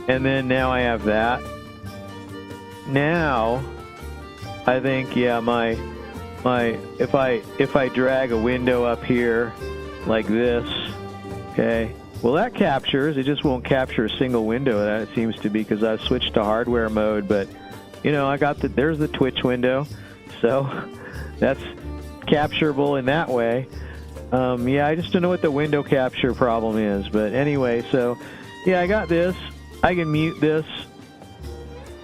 and then now I have that. Now I think, yeah, my if I drag a window up here like this, okay, well, that captures. It just won't capture a single window. That it seems to be, because I've switched to hardware mode. But you know, I got there's the Twitch window, so that's capturable in that way. Yeah, I just don't know what the window capture problem is. But anyway, so yeah, I got this. I can mute this,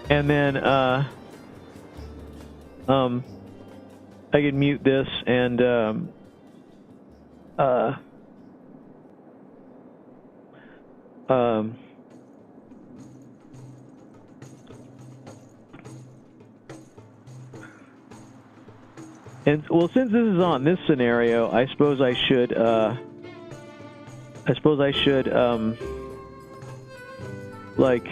and then I can mute this, and and well, since this is on this scenario, I suppose I should like,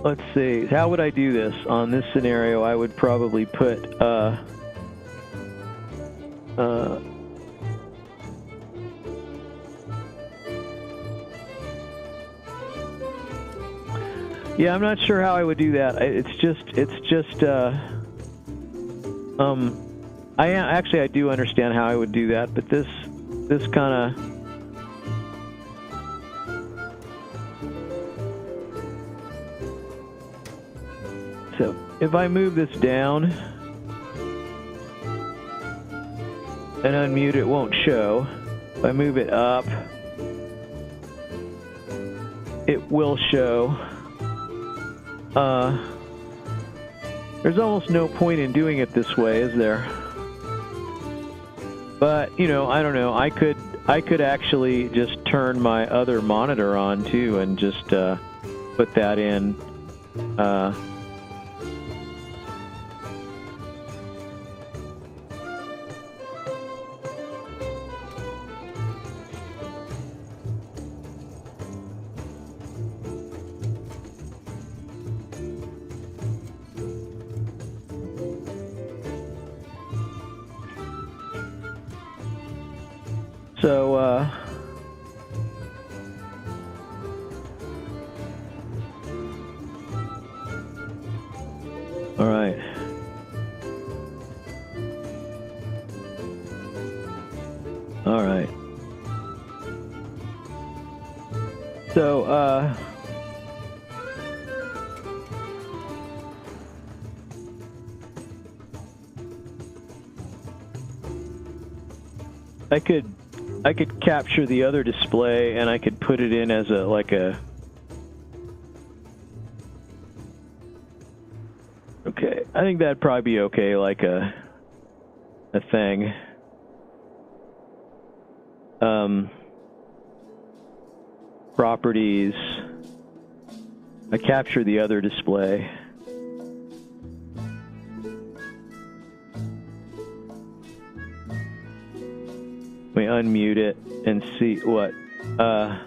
let's see, how would I do this on this scenario? I would probably put yeah, I'm not sure how I would do that. I do understand how I would do that, but this kind of, so if I move this down and unmute, it won't show. If I move it up, it will show. there's almost no point in doing it this way, is there? But, you know, I don't know. I could actually just turn my other monitor on too and just put that in. So, all right. All right. So, I could capture the other display and I could put it in as okay, I think that'd probably be okay, like a thing. Properties. I capture the other display. Let me unmute it and see what. I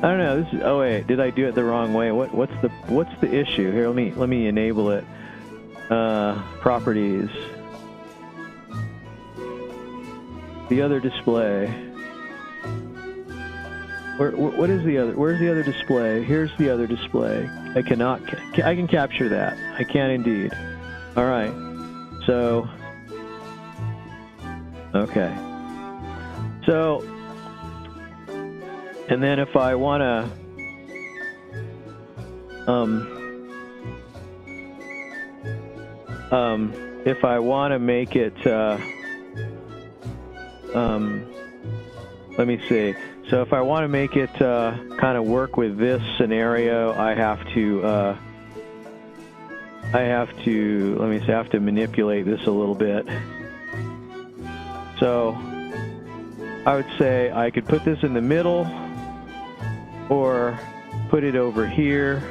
don't know. This is. Oh wait, did I do it the wrong way? What's the issue here? Let me enable it. Properties. The other display. What is the other? Where's the other display? Here's the other display. I can capture that. I can indeed. All right. So, okay. So, and then if I want to, if I want to make it, let me see. So if I want to make it kind of work with this scenario, I have to let me say, I have to manipulate this a little bit. So I would say I could put this in the middle or put it over here.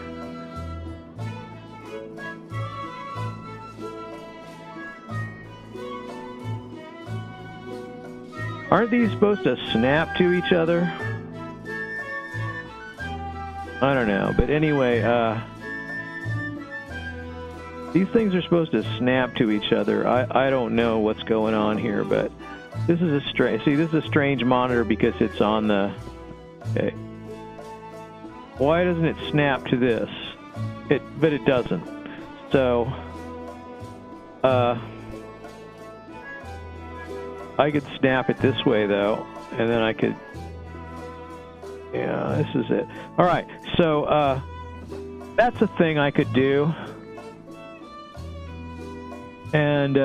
Aren't these supposed to snap to each other? I don't know, but anyway, these things are supposed to snap to each other. I don't know what's going on here, but this is a strange. See, this is a strange monitor because it's on the. Okay. Why doesn't it snap to this? But it doesn't. So, I could snap it this way though, and then I could. Yeah, this is it. All right, so that's a thing I could do. And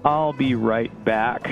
I'll be right back.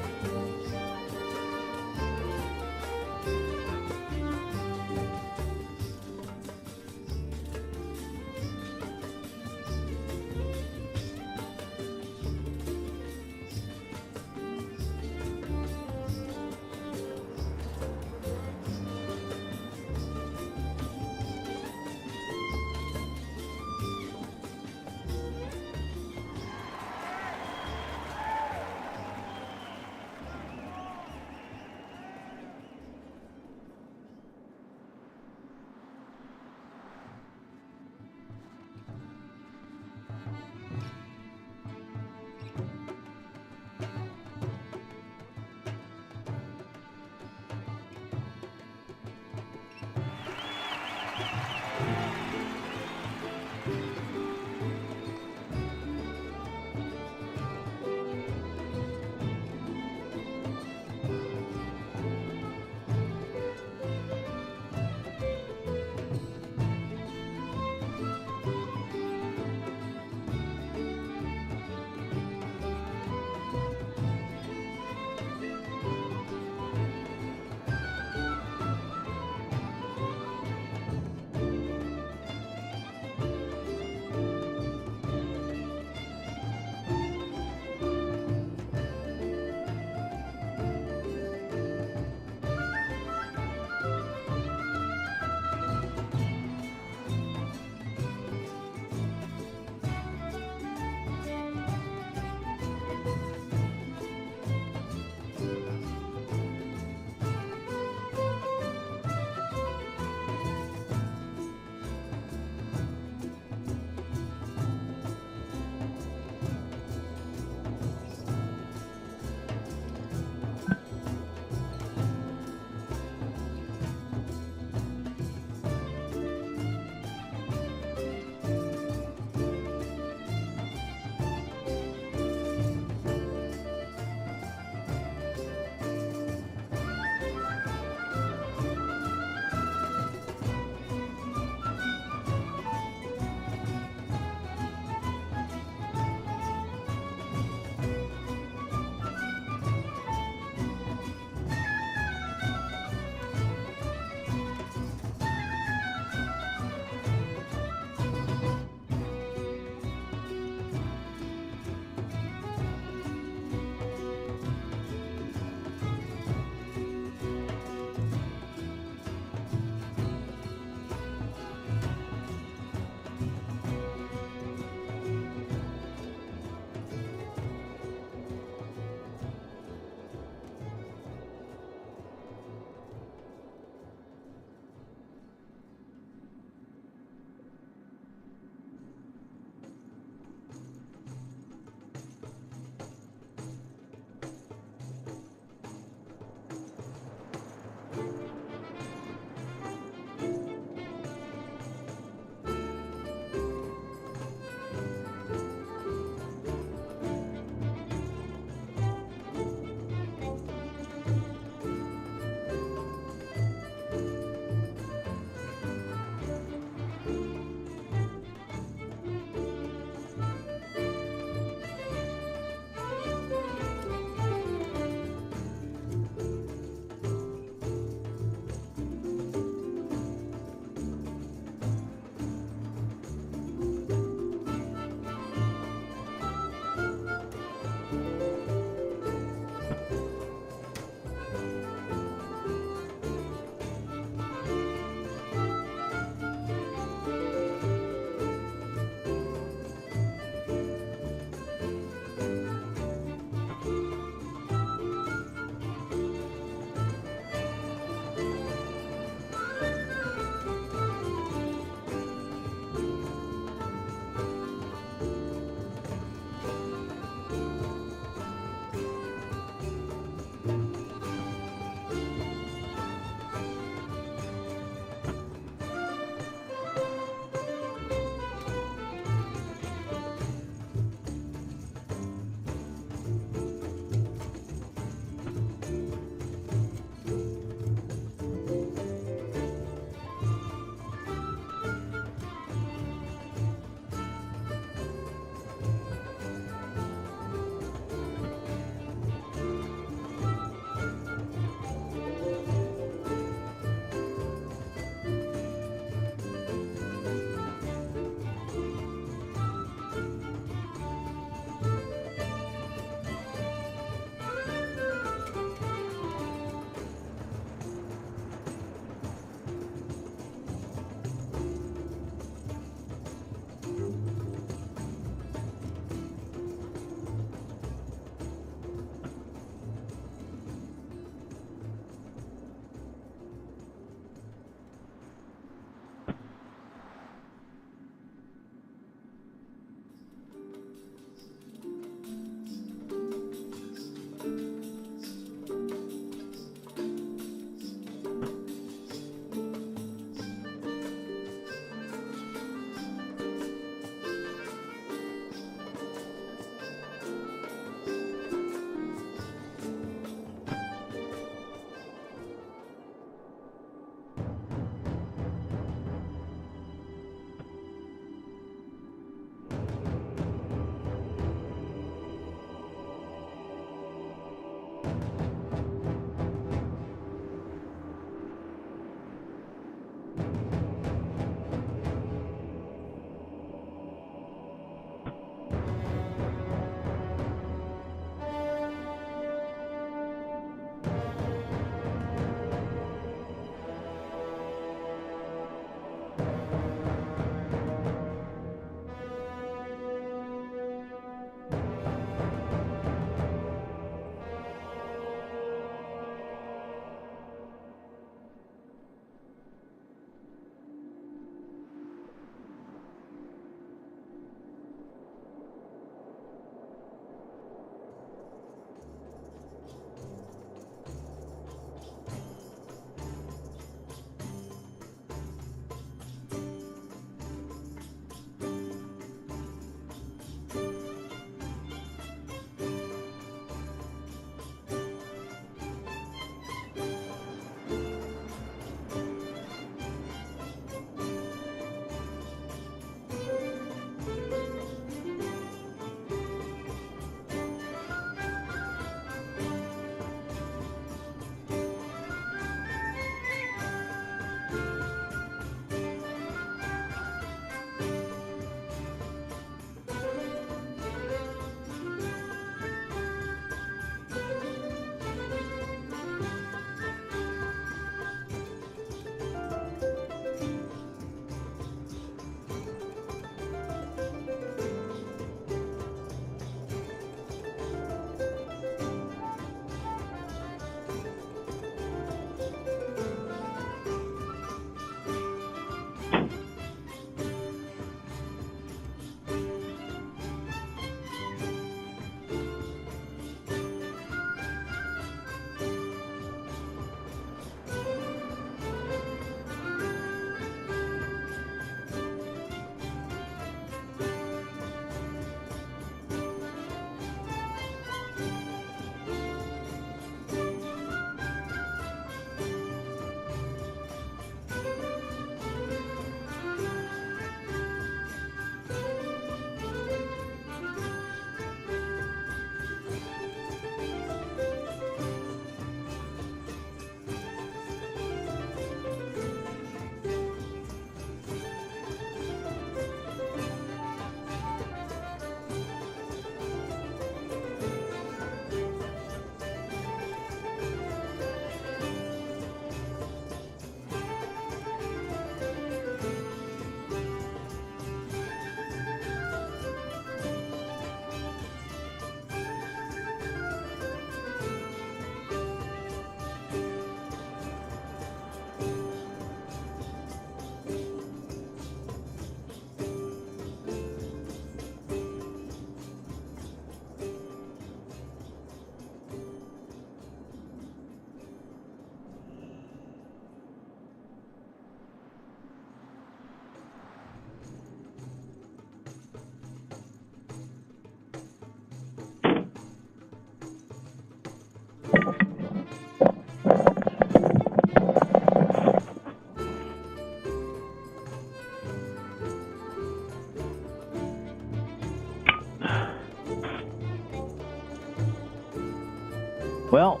Well,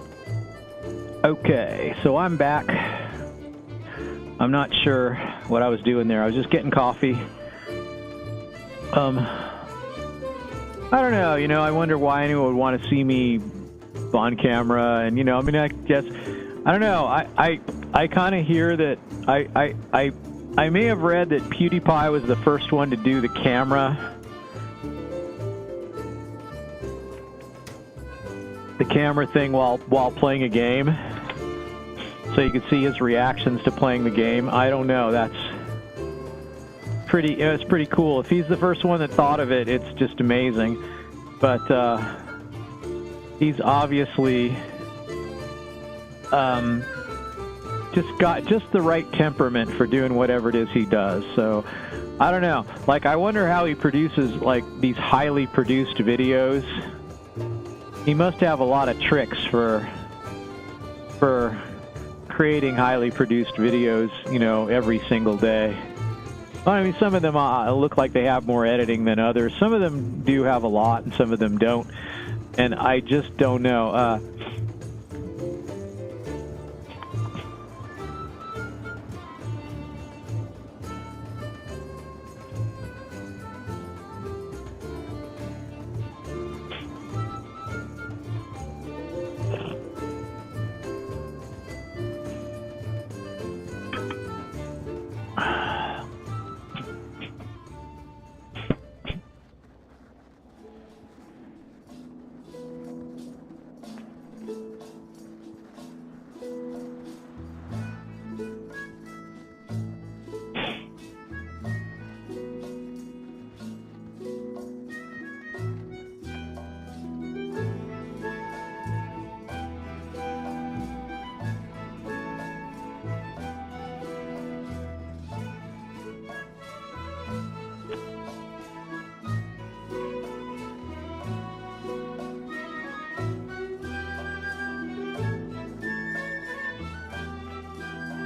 okay, so I'm back. I'm not sure what I was doing there. I was just getting coffee. I don't know, I wonder why anyone would want to see me on camera, and, I mean, I guess, I don't know, I kind of hear that, I may have read that PewDiePie was the first one to do the camera thing while playing a game, so you could see his reactions to playing the game. I don't know, that's pretty, it's pretty cool. If he's the first one that thought of it, it's just amazing. But he's obviously just got just the right temperament for doing whatever it is he does. So I don't know, like, I wonder how he produces like these highly produced videos. He must have a lot of tricks for creating highly produced videos, every single day. I mean, some of them look like they have more editing than others. Some of them do have a lot, and some of them don't. And I just don't know.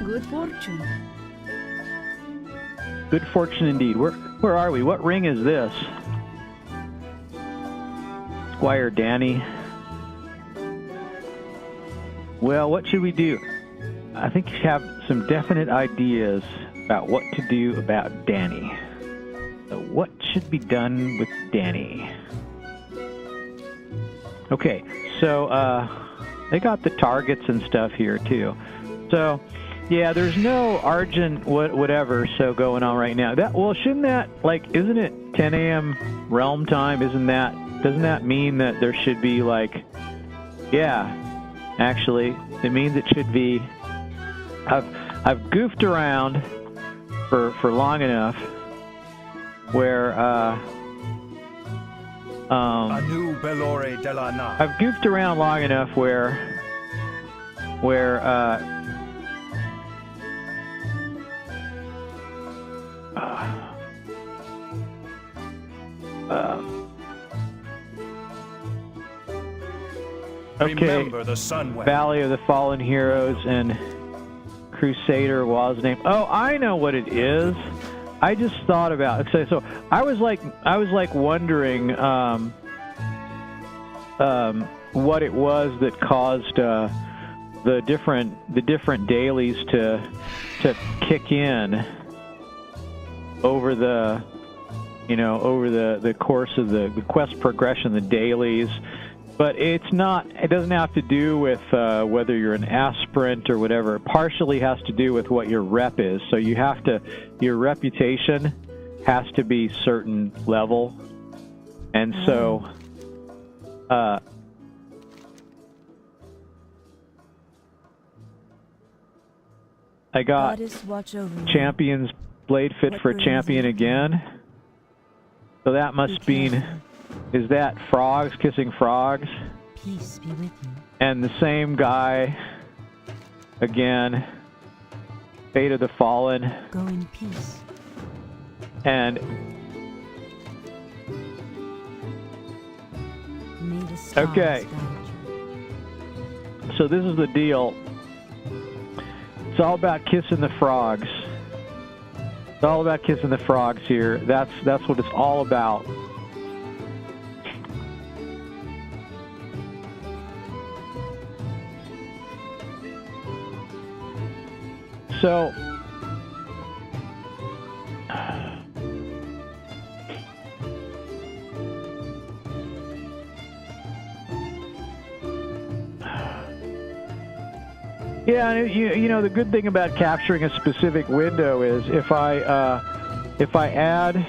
Good fortune. Good fortune indeed. Where are we? What ring is this? Squire Danny. Well, what should we do? I think you have some definite ideas about what to do about Danny. So what should be done with Danny? Okay, so they got the targets and stuff here too. So yeah, there's no Argent whatever so going on right now. Well, shouldn't that, like, isn't it 10 a.m. realm time? Doesn't that mean that there should be, like, yeah, actually, it means it should be. I've goofed around for long enough where I've goofed around long enough where okay, Valley of the Fallen Heroes and Crusader was name. Oh, I know what it is. I just thought about it. So I was like wondering what it was that caused the different dailies to kick in over the course of the quest progression, the dailies. But it doesn't have to do with whether you're an aspirant or whatever. It partially has to do with what your rep is. So your reputation has to be certain level. And so I got Champions Blade Fit for Champion again. So that must mean, is that frogs kissing frogs? Peace be with you. And the same guy again, Fate of the Fallen. Go in peace. And May the stars okay, guide you. so this is the deal. It's all about kissing the frogs. It's all about kissing the frogs here. That's what it's all about. So yeah, you know, the good thing about capturing a specific window is if I add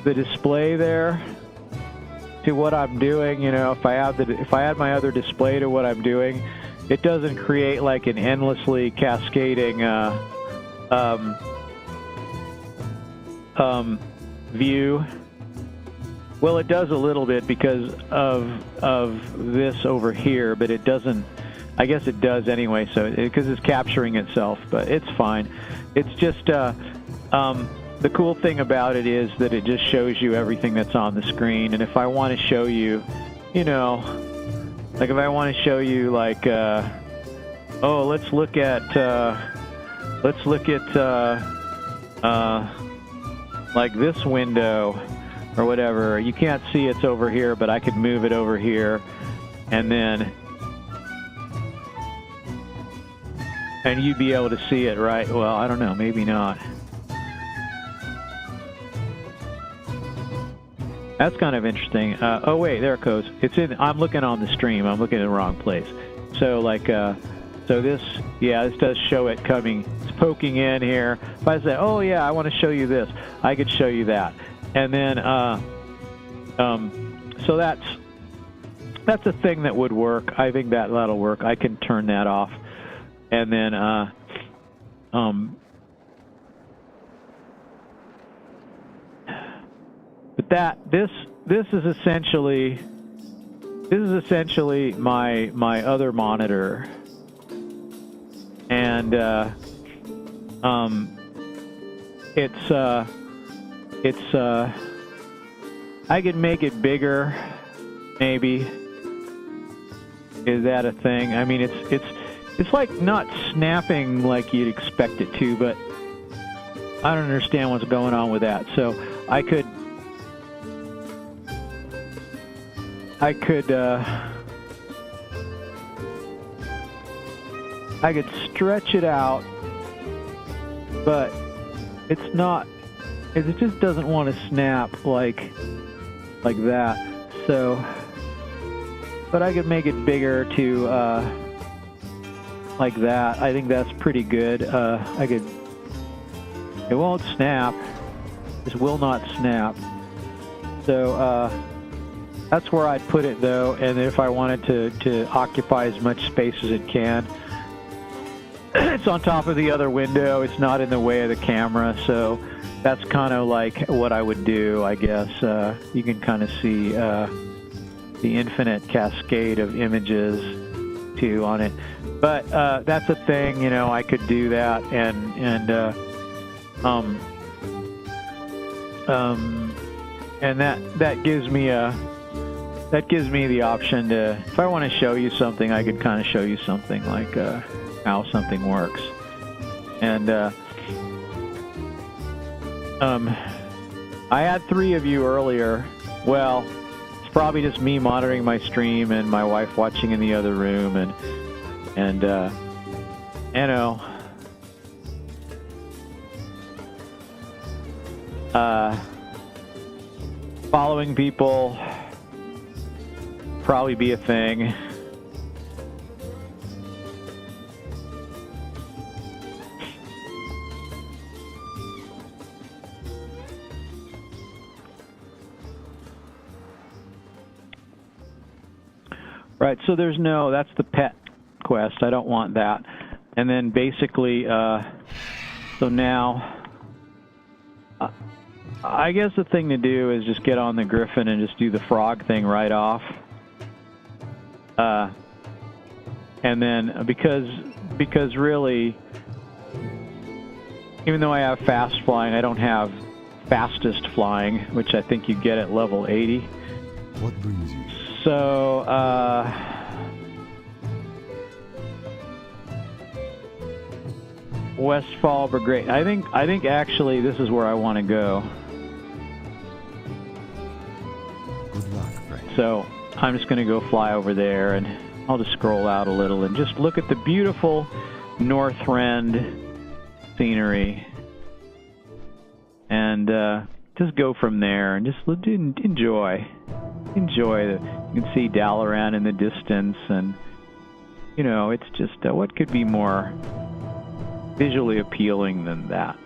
the display there to what I'm doing, you know, if I add my other display to what I'm doing, it doesn't create like an endlessly cascading view. Well, it does a little bit because of this over here, but it doesn't. I guess it does anyway, so because it's capturing itself, but it's fine. It's just the cool thing about it is that it just shows you everything that's on the screen. And if I want to show you, you know, like if I want to show you like, oh, let's look at like this window or whatever. You can't see it's over here, but I could move it over here, and then. And you'd be able to see it, right? Well, I don't know, maybe not. That's kind of interesting. Oh wait, there it goes. It's in. I'm looking on the stream. I'm looking in the wrong place. So like, so this, yeah, this does show it coming. It's poking in here. If I say, oh yeah, I want to show you this, I could show you that. And then, so that's a thing that would work. I think that'll work. I can turn that off. And then, but this is essentially my other monitor, and I could make it bigger, maybe. Is that a thing? I mean, it's like not snapping like you'd expect it to, but I don't understand what's going on with that. So I could stretch it out, but it's not. It just doesn't want to snap like that. So, but I could make it bigger to. Like that. I think that's pretty good. It won't snap. This will not snap. So that's where I'd put it though. And if I wanted to occupy as much space as it can, it's on top of the other window. It's not in the way of the camera. So that's kind of like what I would do, I guess. You can kind of see the infinite cascade of images too on it. But that's a thing, you know. I could do that, and that gives me the option to, if I want to show you something, I could kind of show you something like how something works. And I had 3 of you earlier. Well, it's probably just me monitoring my stream and my wife watching in the other room, and you know, following people probably be a thing. Right, so there's no, that's the pet quest. I don't want that. And then basically, so now, I guess the thing to do is just get on the Griffin and just do the frog thing right off. And then, because really, even though I have fast flying, I don't have fastest flying, which I think you get at level 80. What brings you? So, Westfall Brigade. I think actually this is where I want to go. Good luck, friend. So I'm just going to go fly over there, and I'll just scroll out a little and just look at the beautiful Northrend scenery, and just go from there and just enjoy. You can see Dalaran in the distance, and you know, it's just what could be more visually appealing than that?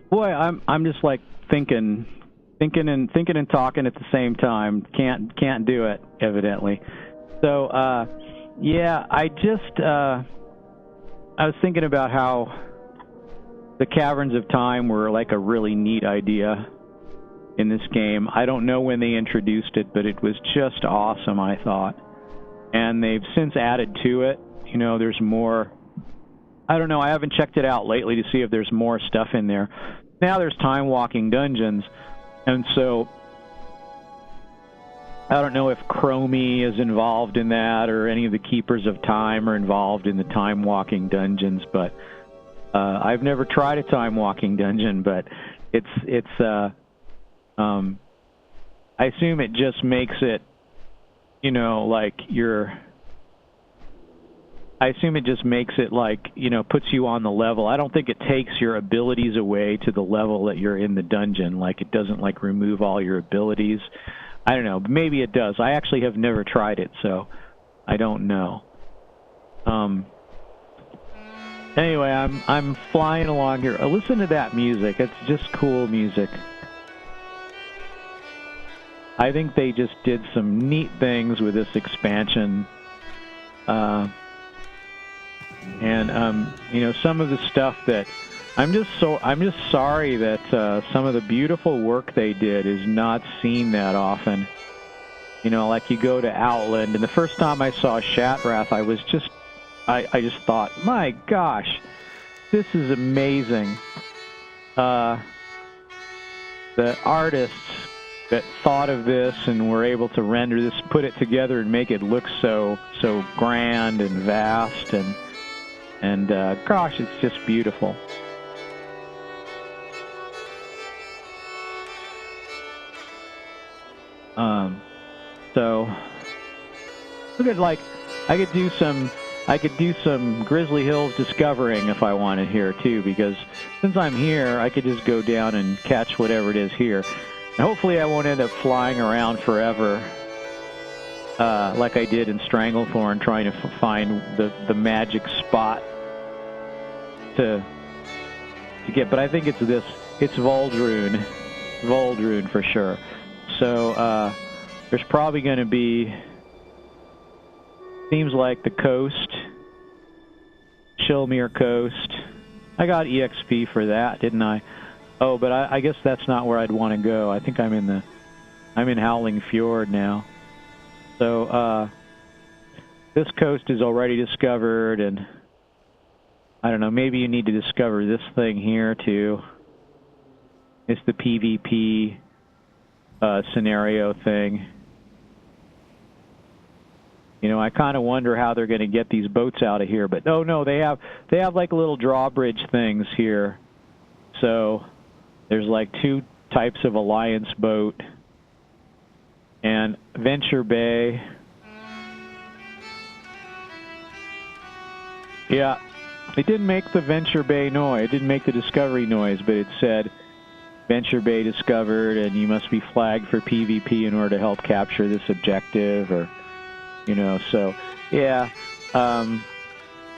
Boy, I'm just like thinking and talking at the same time. Can't do it, evidently. So yeah, I was thinking about how the Caverns of Time were like a really neat idea in this game. I don't know when they introduced it, but it was just awesome, I thought. And they've since added to it. You know, there's more. I don't know. I haven't checked it out lately to see if there's more stuff in there. Now there's time-walking dungeons, and so I don't know if Chromie is involved in that or any of the Keepers of Time are involved in the time-walking dungeons, but I've never tried a time-walking dungeon, but I assume it just makes it, you know, like I assume it just makes it like, you know, puts you on the level. I don't think it takes your abilities away to the level that you're in the dungeon. Like, it doesn't, like, remove all your abilities. I don't know. Maybe it does. I actually have never tried it, so I don't know. Anyway, I'm flying along here. Listen to that music. It's just cool music. I think they just did some neat things with this expansion. You know, some of the stuff that I'm just sorry that some of the beautiful work they did is not seen that often. You know, like you go to Outland, and the first time I saw Shatrath, I just thought, my gosh, this is amazing. The artists that thought of this and were able to render this, put it together and make it look so grand and vast, and gosh, it's just beautiful. So look at, like, I could do some Grizzly Hills discovering if I wanted here too, because since I'm here, I could just go down and catch whatever it is here. And hopefully I won't end up flying around forever like I did in Stranglethorn, trying to find the magic spot to get. But I think it's Voldrune for sure. So there's probably going to be, seems like the coast, Shilmir Coast. I got EXP for that, didn't I? Oh, but I guess that's not where I'd want to go. I think I'm in Howling Fjord now. So this coast is already discovered, and I don't know, maybe you need to discover this thing here too. It's the PvP scenario thing. You know, I kind of wonder how they're going to get these boats out of here, but no, they have like little drawbridge things here. So there's like 2 types of Alliance boat, and Venture Bay. Yeah, it didn't make the Venture Bay noise. It didn't make the discovery noise, but it said Venture Bay discovered, and you must be flagged for PvP in order to help capture this objective, or, you know, so, yeah.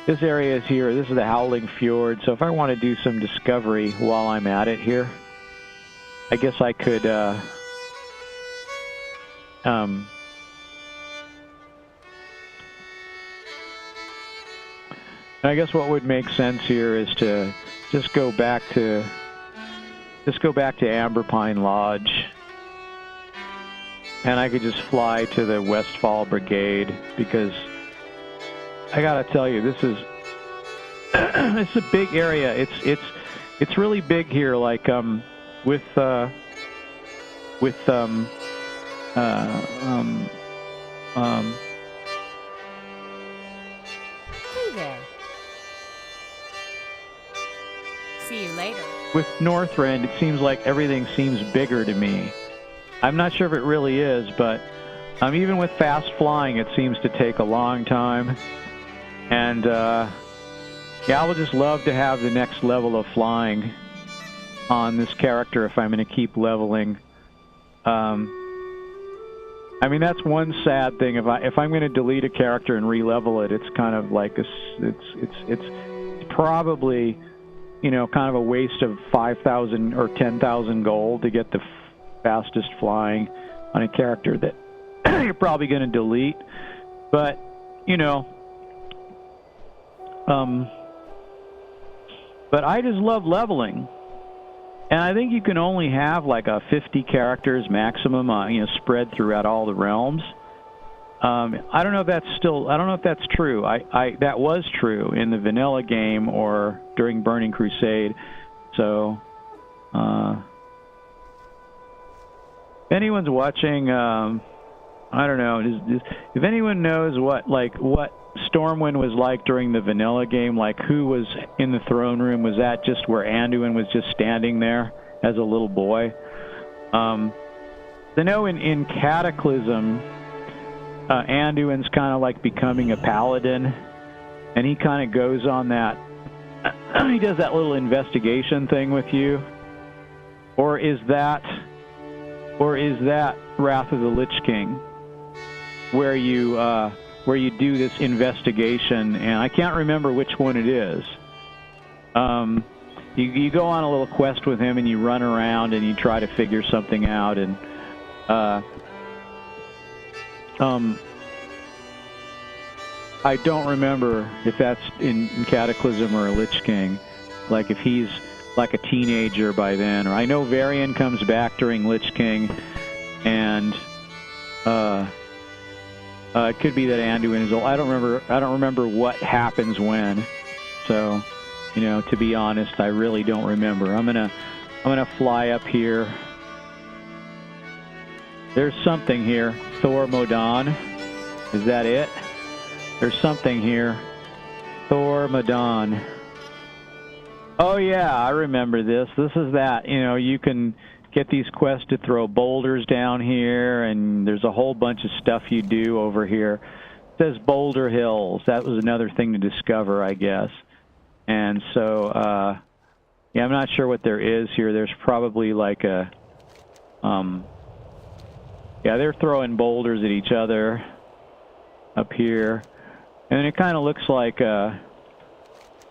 This area is here. This is the Howling Fjord, so if I want to do some discovery while I'm at it here, I guess I could, I guess what would make sense here is to just go back to Amberpine Lodge, and I could just fly to the Westfall Brigade, because I gotta tell you, this is it's a big area. It's really big here. Like hey there. See you later. With Northrend, it seems like everything seems bigger to me. I'm not sure if it really is, but even with fast flying, it seems to take a long time. And yeah, I would just love to have the next level of flying on this character if I'm going to keep leveling. I mean, that's one sad thing. If I'm going to delete a character and re-level it, it's kind of like it's probably, you know, kind of a waste of 5,000 or 10,000 gold to get the fastest flying on a character that you're probably going to delete. But, you know, but I just love leveling. And I think you can only have like a 50 characters maximum, you know, spread throughout all the realms. I don't know if that's true. That was true in the vanilla game or during Burning Crusade. So, if anyone's watching, I don't know. If anyone knows what Stormwind was like during the vanilla game, like who was in the throne room? Was that just where Anduin was just standing there as a little boy? I know in Cataclysm, Anduin's kind of like becoming a paladin, and he kind of goes on that, he does that little investigation thing with you. Or is that Wrath of the Lich King, where you where you do this investigation, and I can't remember which one it is. You go on a little quest with him, and you run around, and you try to figure something out, and I don't remember if that's in Cataclysm or Lich King, like if he's like a teenager by then, or I know Varian comes back during Lich King, and it could be that Anduin is old. I don't remember what happens when. So, you know, to be honest, I really don't remember. I'm gonna fly up here. There's something here. Thor Modan. Is that it? There's something here. Thor Modan. Oh yeah, I remember this. This is that. You know, you can get these quests to throw boulders down here, and there's a whole bunch of stuff you do over here. It says Boulder Hills. That was another thing to discover, I guess. And so, yeah, I'm not sure what there is here. There's probably like a, yeah, they're throwing boulders at each other up here. And it kind of looks like, the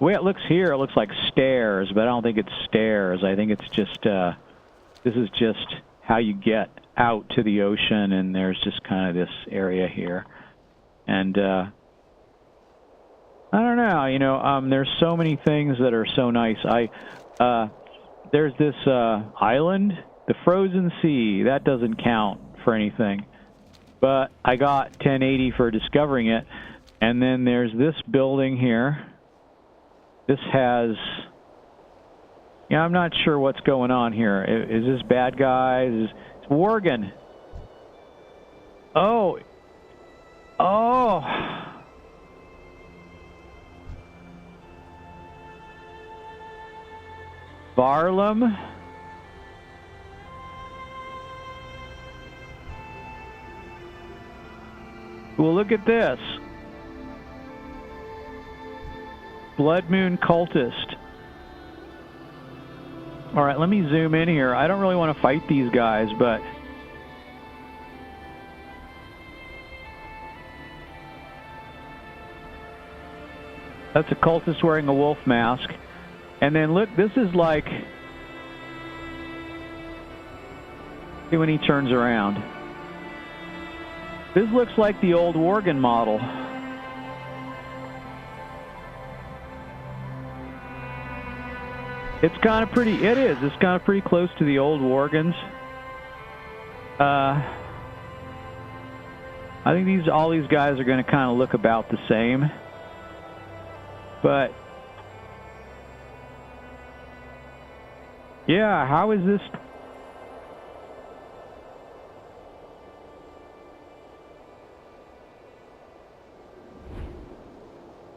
way it looks here, it looks like stairs, but I don't think it's stairs. I think it's just, this is just how you get out to the ocean, and there's just kind of this area here. And, I don't know, you know, there's so many things that are so nice. There's this, island, the Frozen Sea. That doesn't count for anything. But I got 1080 for discovering it. And then there's this building here. This has... Yeah, I'm not sure what's going on here. Is this bad guys? It's Worgen. Oh. Oh. Barlam. Well, look at this. Blood Moon Cultist. All right, let me zoom in here. I don't really want to fight these guys, but... That's a cultist wearing a wolf mask. And then look, this is like... See when he turns around. This looks like the old Worgen model. It's kind of pretty, it is. It's kind of pretty close to the old Worgens. I think all these guys are going to kind of look about the same. But, yeah, how is this?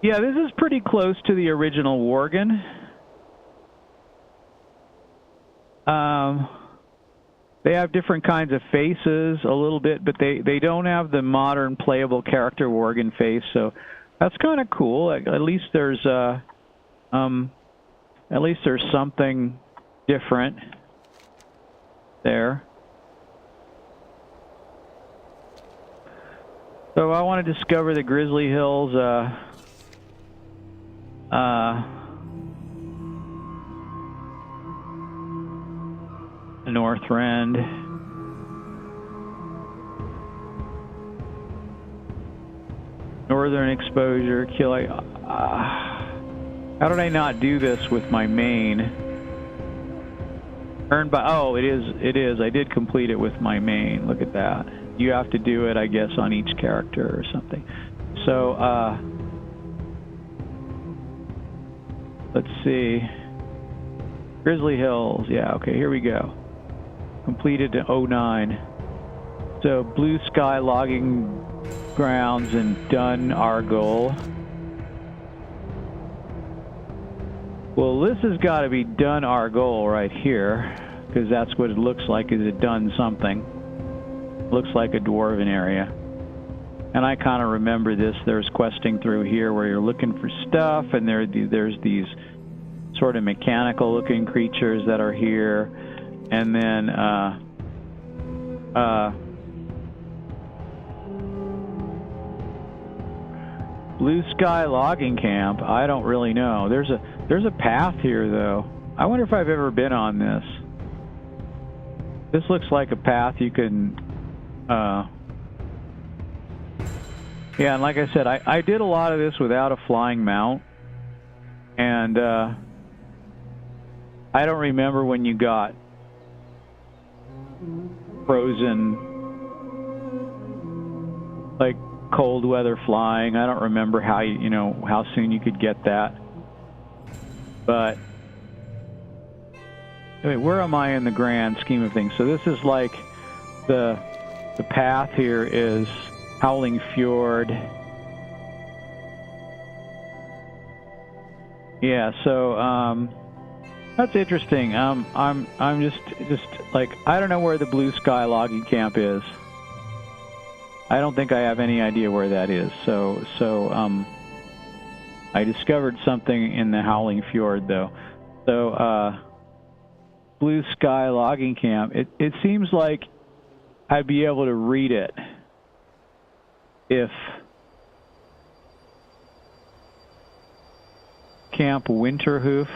Yeah, this is pretty close to the original Worgen. They have different kinds of faces a little bit, but they don't have the modern playable character Worgen face, so that's kind of cool. At least there's something different there. So I want to discover the Grizzly Hills. Northrend. Northern exposure, kill. How did I not do this with my main? Earned by, oh, it is. I did complete it with my main. Look at that. You have to do it, I guess, on each character or something. So, let's see. Grizzly Hills. Yeah, okay, here we go. Completed in 09. So, Blue Sky Logging Grounds and done our goal. Well, this has got to be done our goal right here, because that's what it looks like, is it done something. Looks like a dwarven area. And I kind of remember this. There's questing through here where you're looking for stuff, and there's these sort of mechanical looking creatures that are here. And then Blue Sky Logging Camp. I don't really know. There's a path here though. I wonder if I've ever been on this. This looks like a path you can. Yeah, and like I said, I did a lot of this without a flying mount, and I don't remember when you got frozen, like cold weather flying. I don't remember how how soon you could get that. But anyway, where am I in the grand scheme of things? So this is like the path here is Howling Fjord. Yeah, so that's interesting. I'm just like, I don't know where the Blue Sky Logging Camp is. I don't think I have any idea where that is. So I discovered something in the Howling Fjord though. So Blue Sky Logging Camp. It seems like I'd be able to read it if Camp Winterhoof.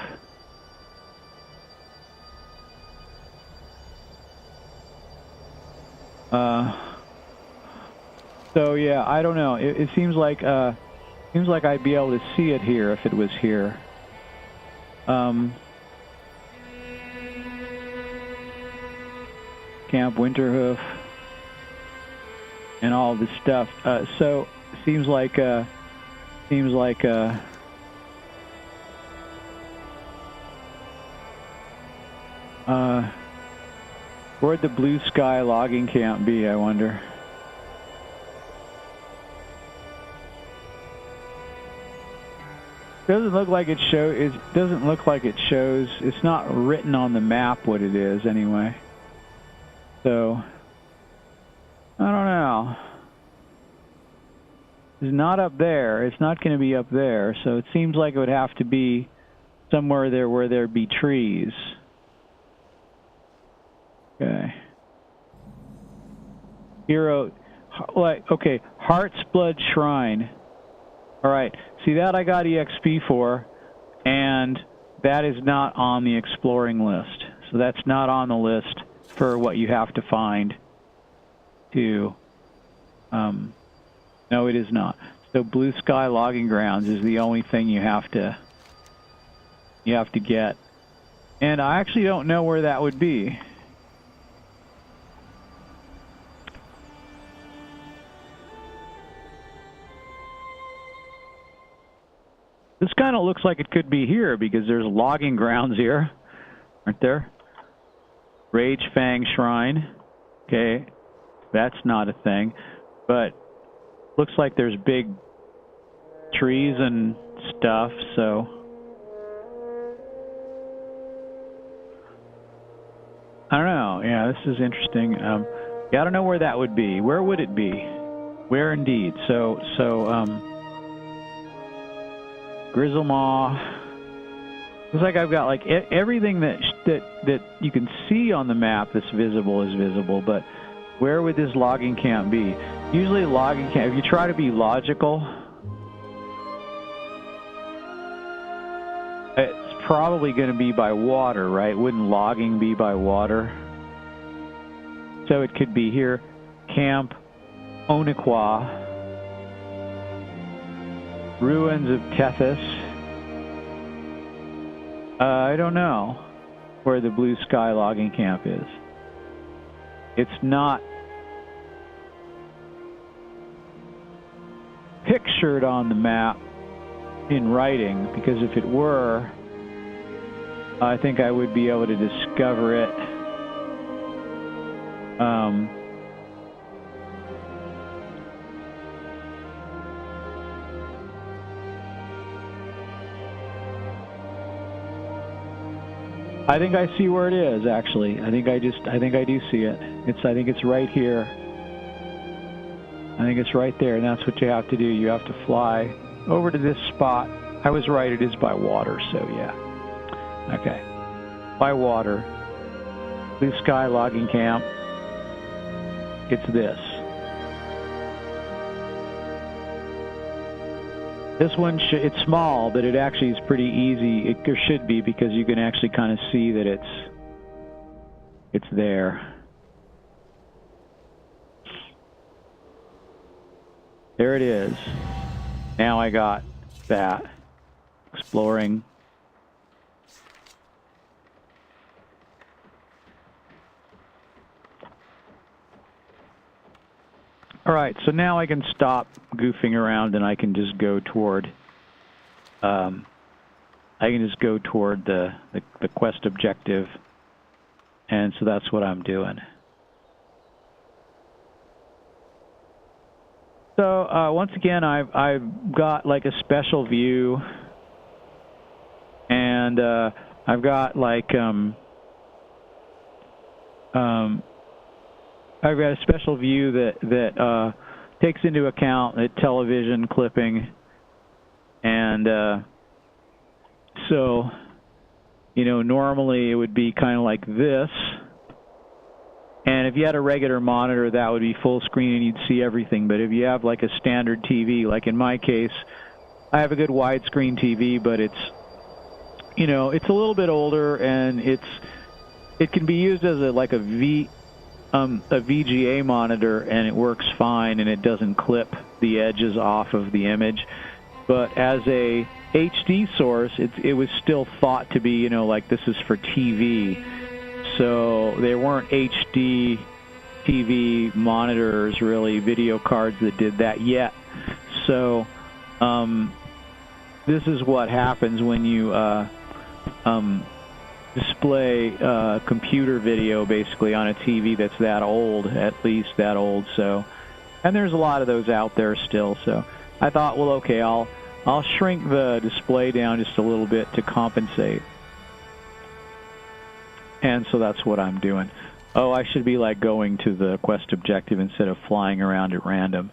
So yeah, I don't know. It seems like I'd be able to see it here if it was here. Camp Winterhoof and all this stuff. So seems like where'd the Blue Sky Logging Camp be, I wonder? Doesn't look like it shows. It doesn't look like it shows. It's not written on the map what it is anyway. So I don't know. It's not up there. It's not going to be up there. So it seems like it would have to be somewhere there where there'd be trees. Okay. Hero, like, okay, Heart's Blood Shrine. All right, see that I got EXP for, and that is not on the exploring list. So that's not on the list for what you have to find to, no, it is not. So Blue Sky Logging Grounds is the only thing you have to get. And I actually don't know where that would be. This kind of looks like it could be here because there's logging grounds here, aren't there? Rage Fang Shrine. Okay, that's not a thing, but looks like there's big trees and stuff, so. I don't know. Yeah, this is interesting. Yeah, I don't know where that would be. Where would it be? Where indeed? So, Grizzlemaw. Looks like I've got like everything that you can see on the map that's visible is visible, but where would this logging camp be? Usually logging camp, if you try to be logical, it's probably going to be by water, right? Wouldn't logging be by water? So it could be here, Camp Oniqua. Ruins of Tethys. I don't know where the Blue Sky Logging Camp is. It's not pictured on the map in writing, because if it were, I think I would be able to discover it. I think I see where it is, actually. I think I do see it. I think it's right here. I think it's right there, and that's what you have to do. You have to fly over to this spot. I was right, it is by water, so yeah. Okay. By water. Blue Sky Logging Camp. It's this. This one, it's small, but it actually is pretty easy. It should be, because you can actually kind of see that it's there. There it is. Now I got that. Exploring. All right, so now I can stop goofing around and I can just go toward the quest objective, and so that's what I'm doing. So once again, I've got like a special view, and I've got like I've got a special view that takes into account the television clipping, and so, you know, normally it would be kind of like this, and if you had a regular monitor, that would be full screen and you'd see everything. But if you have like a standard TV, like in my case, I have a good widescreen TV, but it's, you know, it's a little bit older, and it can be used as a VGA monitor, and it works fine, and it doesn't clip the edges off of the image. But as a HD source, it was still thought to be, you know, like this is for TV. So there weren't HD TV monitors, really, video cards that did that yet. So this is what happens when you display computer video basically on a TV that's that old, at least that old. So, and there's a lot of those out there still. So I thought, well, okay, I'll shrink the display down just a little bit to compensate. And so that's what I'm doing. Oh, I should be like going to the quest objective instead of flying around at random.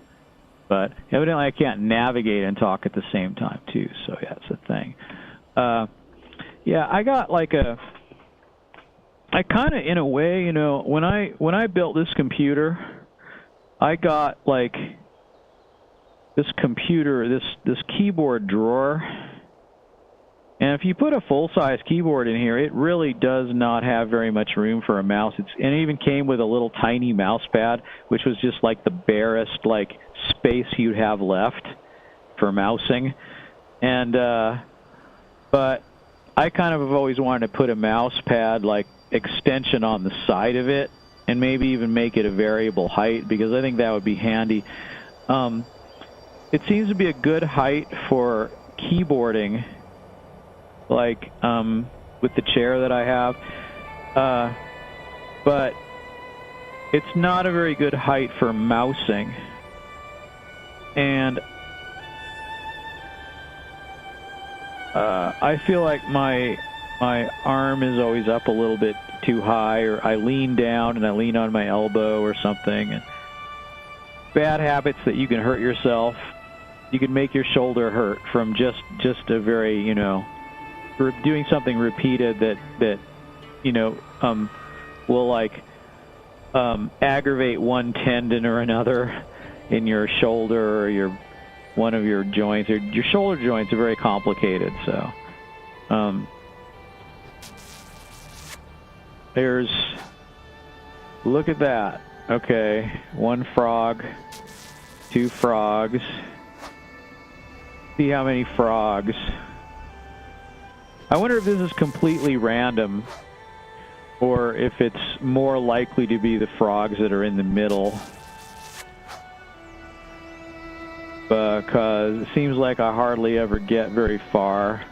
But evidently I can't navigate and talk at the same time too. So yeah, that's the thing. Yeah, I got like I kind of, in a way, you know, when I built this computer, I got like this computer, this keyboard drawer, and if you put a full-size keyboard in here, it really does not have very much room for a mouse. And it even came with a little tiny mouse pad, which was just like the barest like space you'd have left for mousing. And but I kind of have always wanted to put a mouse pad like extension on the side of it, and maybe even make it a variable height, because I think that would be handy. It seems to be a good height for keyboarding, like with the chair that I have, but it's not a very good height for mousing. And I feel like my arm is always up a little bit too high, or I lean down and I lean on my elbow or something. And bad habits that you can hurt yourself. You can make your shoulder hurt from just a very, you know, doing something repeated that you know, will like aggravate one tendon or another in your shoulder, or one of your joints, or your shoulder joints are very complicated. So look at that. Okay, one frog, two frogs. See how many frogs. I wonder if this is completely random, or if it's more likely to be the frogs that are in the middle. Because it seems like I hardly ever get very far.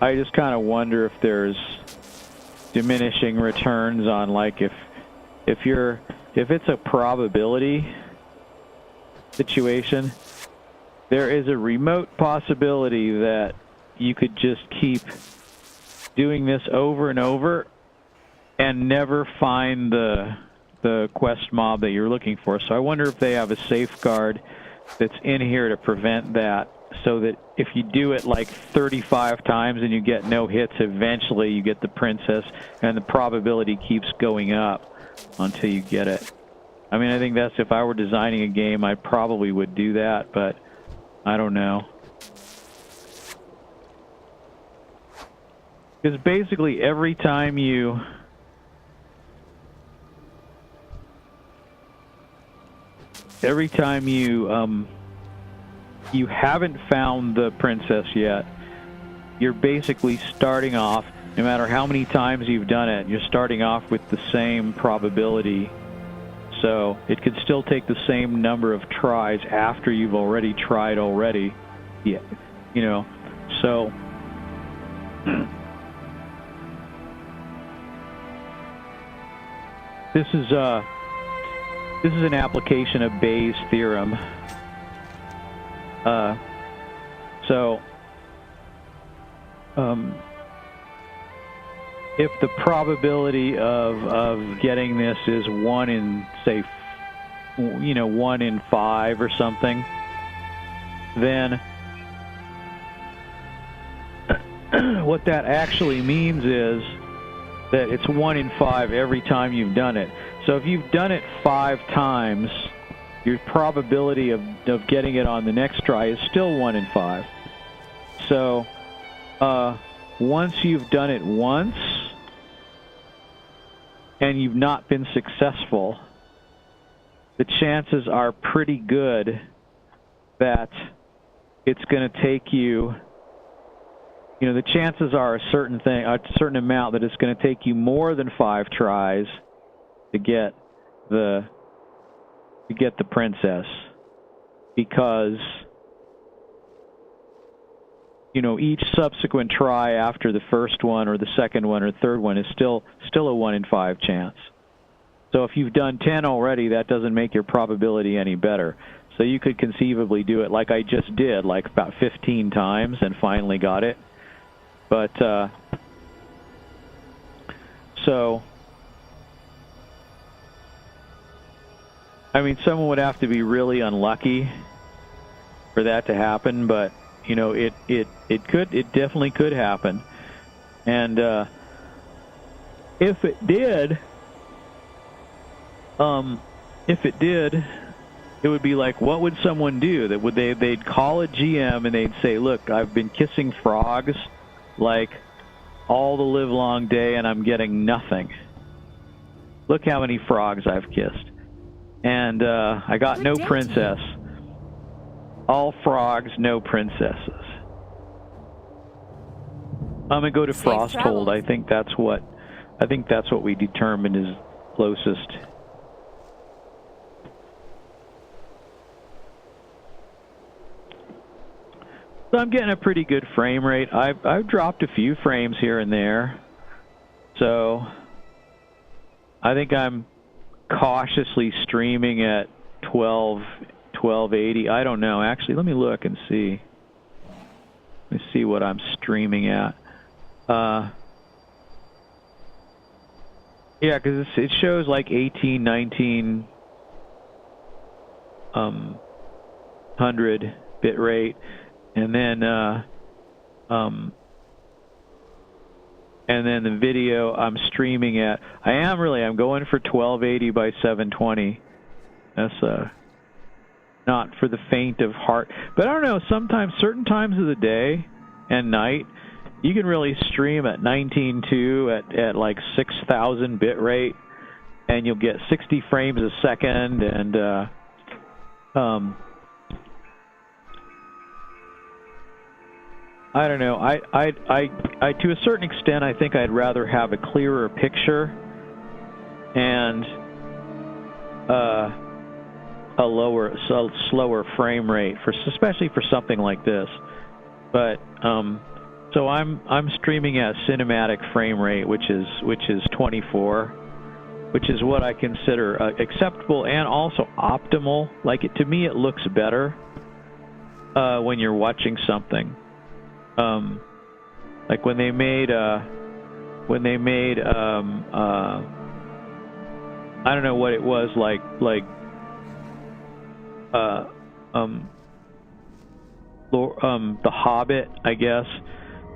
I just kind of wonder if there's diminishing returns on, like, if it's a probability situation, there is a remote possibility that you could just keep doing this over and over and never find the quest mob that you're looking for. So I wonder if they have a safeguard that's in here to prevent that, so that if you do it like 35 times and you get no hits, eventually you get the princess, and the probability keeps going up until you get it. I mean, I think that's, if I were designing a game, I probably would do that, but I don't know. Because basically every time you you haven't found the princess yet, you're basically starting off, no matter how many times you've done it, you're starting off with the same probability. So it could still take the same number of tries after you've already tried already. Yeah, you know, so this is an application of Bayes' theorem. If the probability of getting this is 1 in, say, 1 in 5 or something, then what that actually means is that it's 1 in 5 every time you've done it. So if you've done it 5 times, your probability of getting it on the next try is still 1 in 5. So once you've done it once and you've not been successful, the chances are pretty good that it's going to take you, the chances are a certain amount that it's going to take you more than 5 tries to get the princess, because each subsequent try after the first one or the second one or third one is still a 1 in 5 chance. So if you've done 10 already, that doesn't make your probability any better. So you could conceivably do it like I just did, like about 15 times, and finally got it. But so I mean, someone would have to be really unlucky for that to happen, but it definitely could happen. And if it did, it would be like, what would someone do? They'd call a GM and they'd say, look, I've been kissing frogs like all the live long day and I'm getting nothing. Look how many frogs I've kissed. And I got no princess. All frogs, no princesses. I'm gonna go to Frosthold. I think that's what we determined is closest. So I'm getting a pretty good frame rate. I've dropped a few frames here and there. So I think I'm cautiously streaming at 1280. I don't know. Actually, let me look and see. Let me see what I'm streaming at. Yeah, because it shows like 18, 19, 100 bit rate, and then the video I'm streaming at. I'm going for 1280 by 720. That's not for the faint of heart. But I don't know, certain times of the day and night, you can really stream at 19.2 at like 6,000 bit rate, and you'll get 60 frames a second, and I don't know. I to a certain extent, I think I'd rather have a clearer picture and a slower frame rate especially for something like this. But so I'm streaming at cinematic frame rate, which is 24, which is what I consider acceptable and also optimal. To me, it looks better when you're watching something. Like when they made I don't know what it was, The Hobbit, I guess.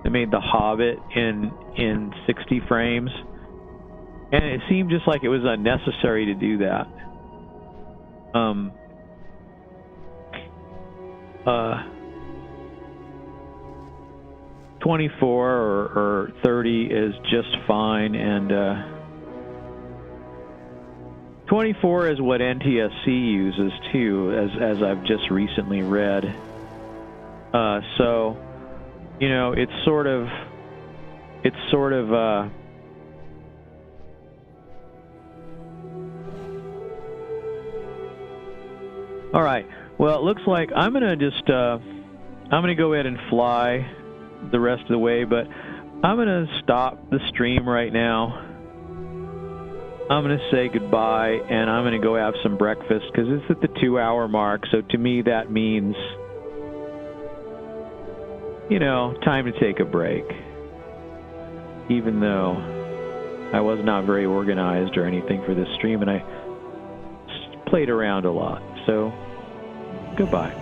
They made The Hobbit in 60 frames, and it seemed just like it was unnecessary to do that. ...24 or 30 is just fine, and 24 is what NTSC uses too, as I've just recently read. So, you know, it's sort of all right. Well, it looks like I'm gonna just I'm gonna go ahead and fly the rest of the way, but I'm gonna stop the stream right now. I'm gonna say goodbye, and I'm gonna go have some breakfast because it's at the 2-hour mark. So to me, that means, you know, time to take a break. Even though I was not very organized or anything for this stream, and I played around a lot. So, goodbye.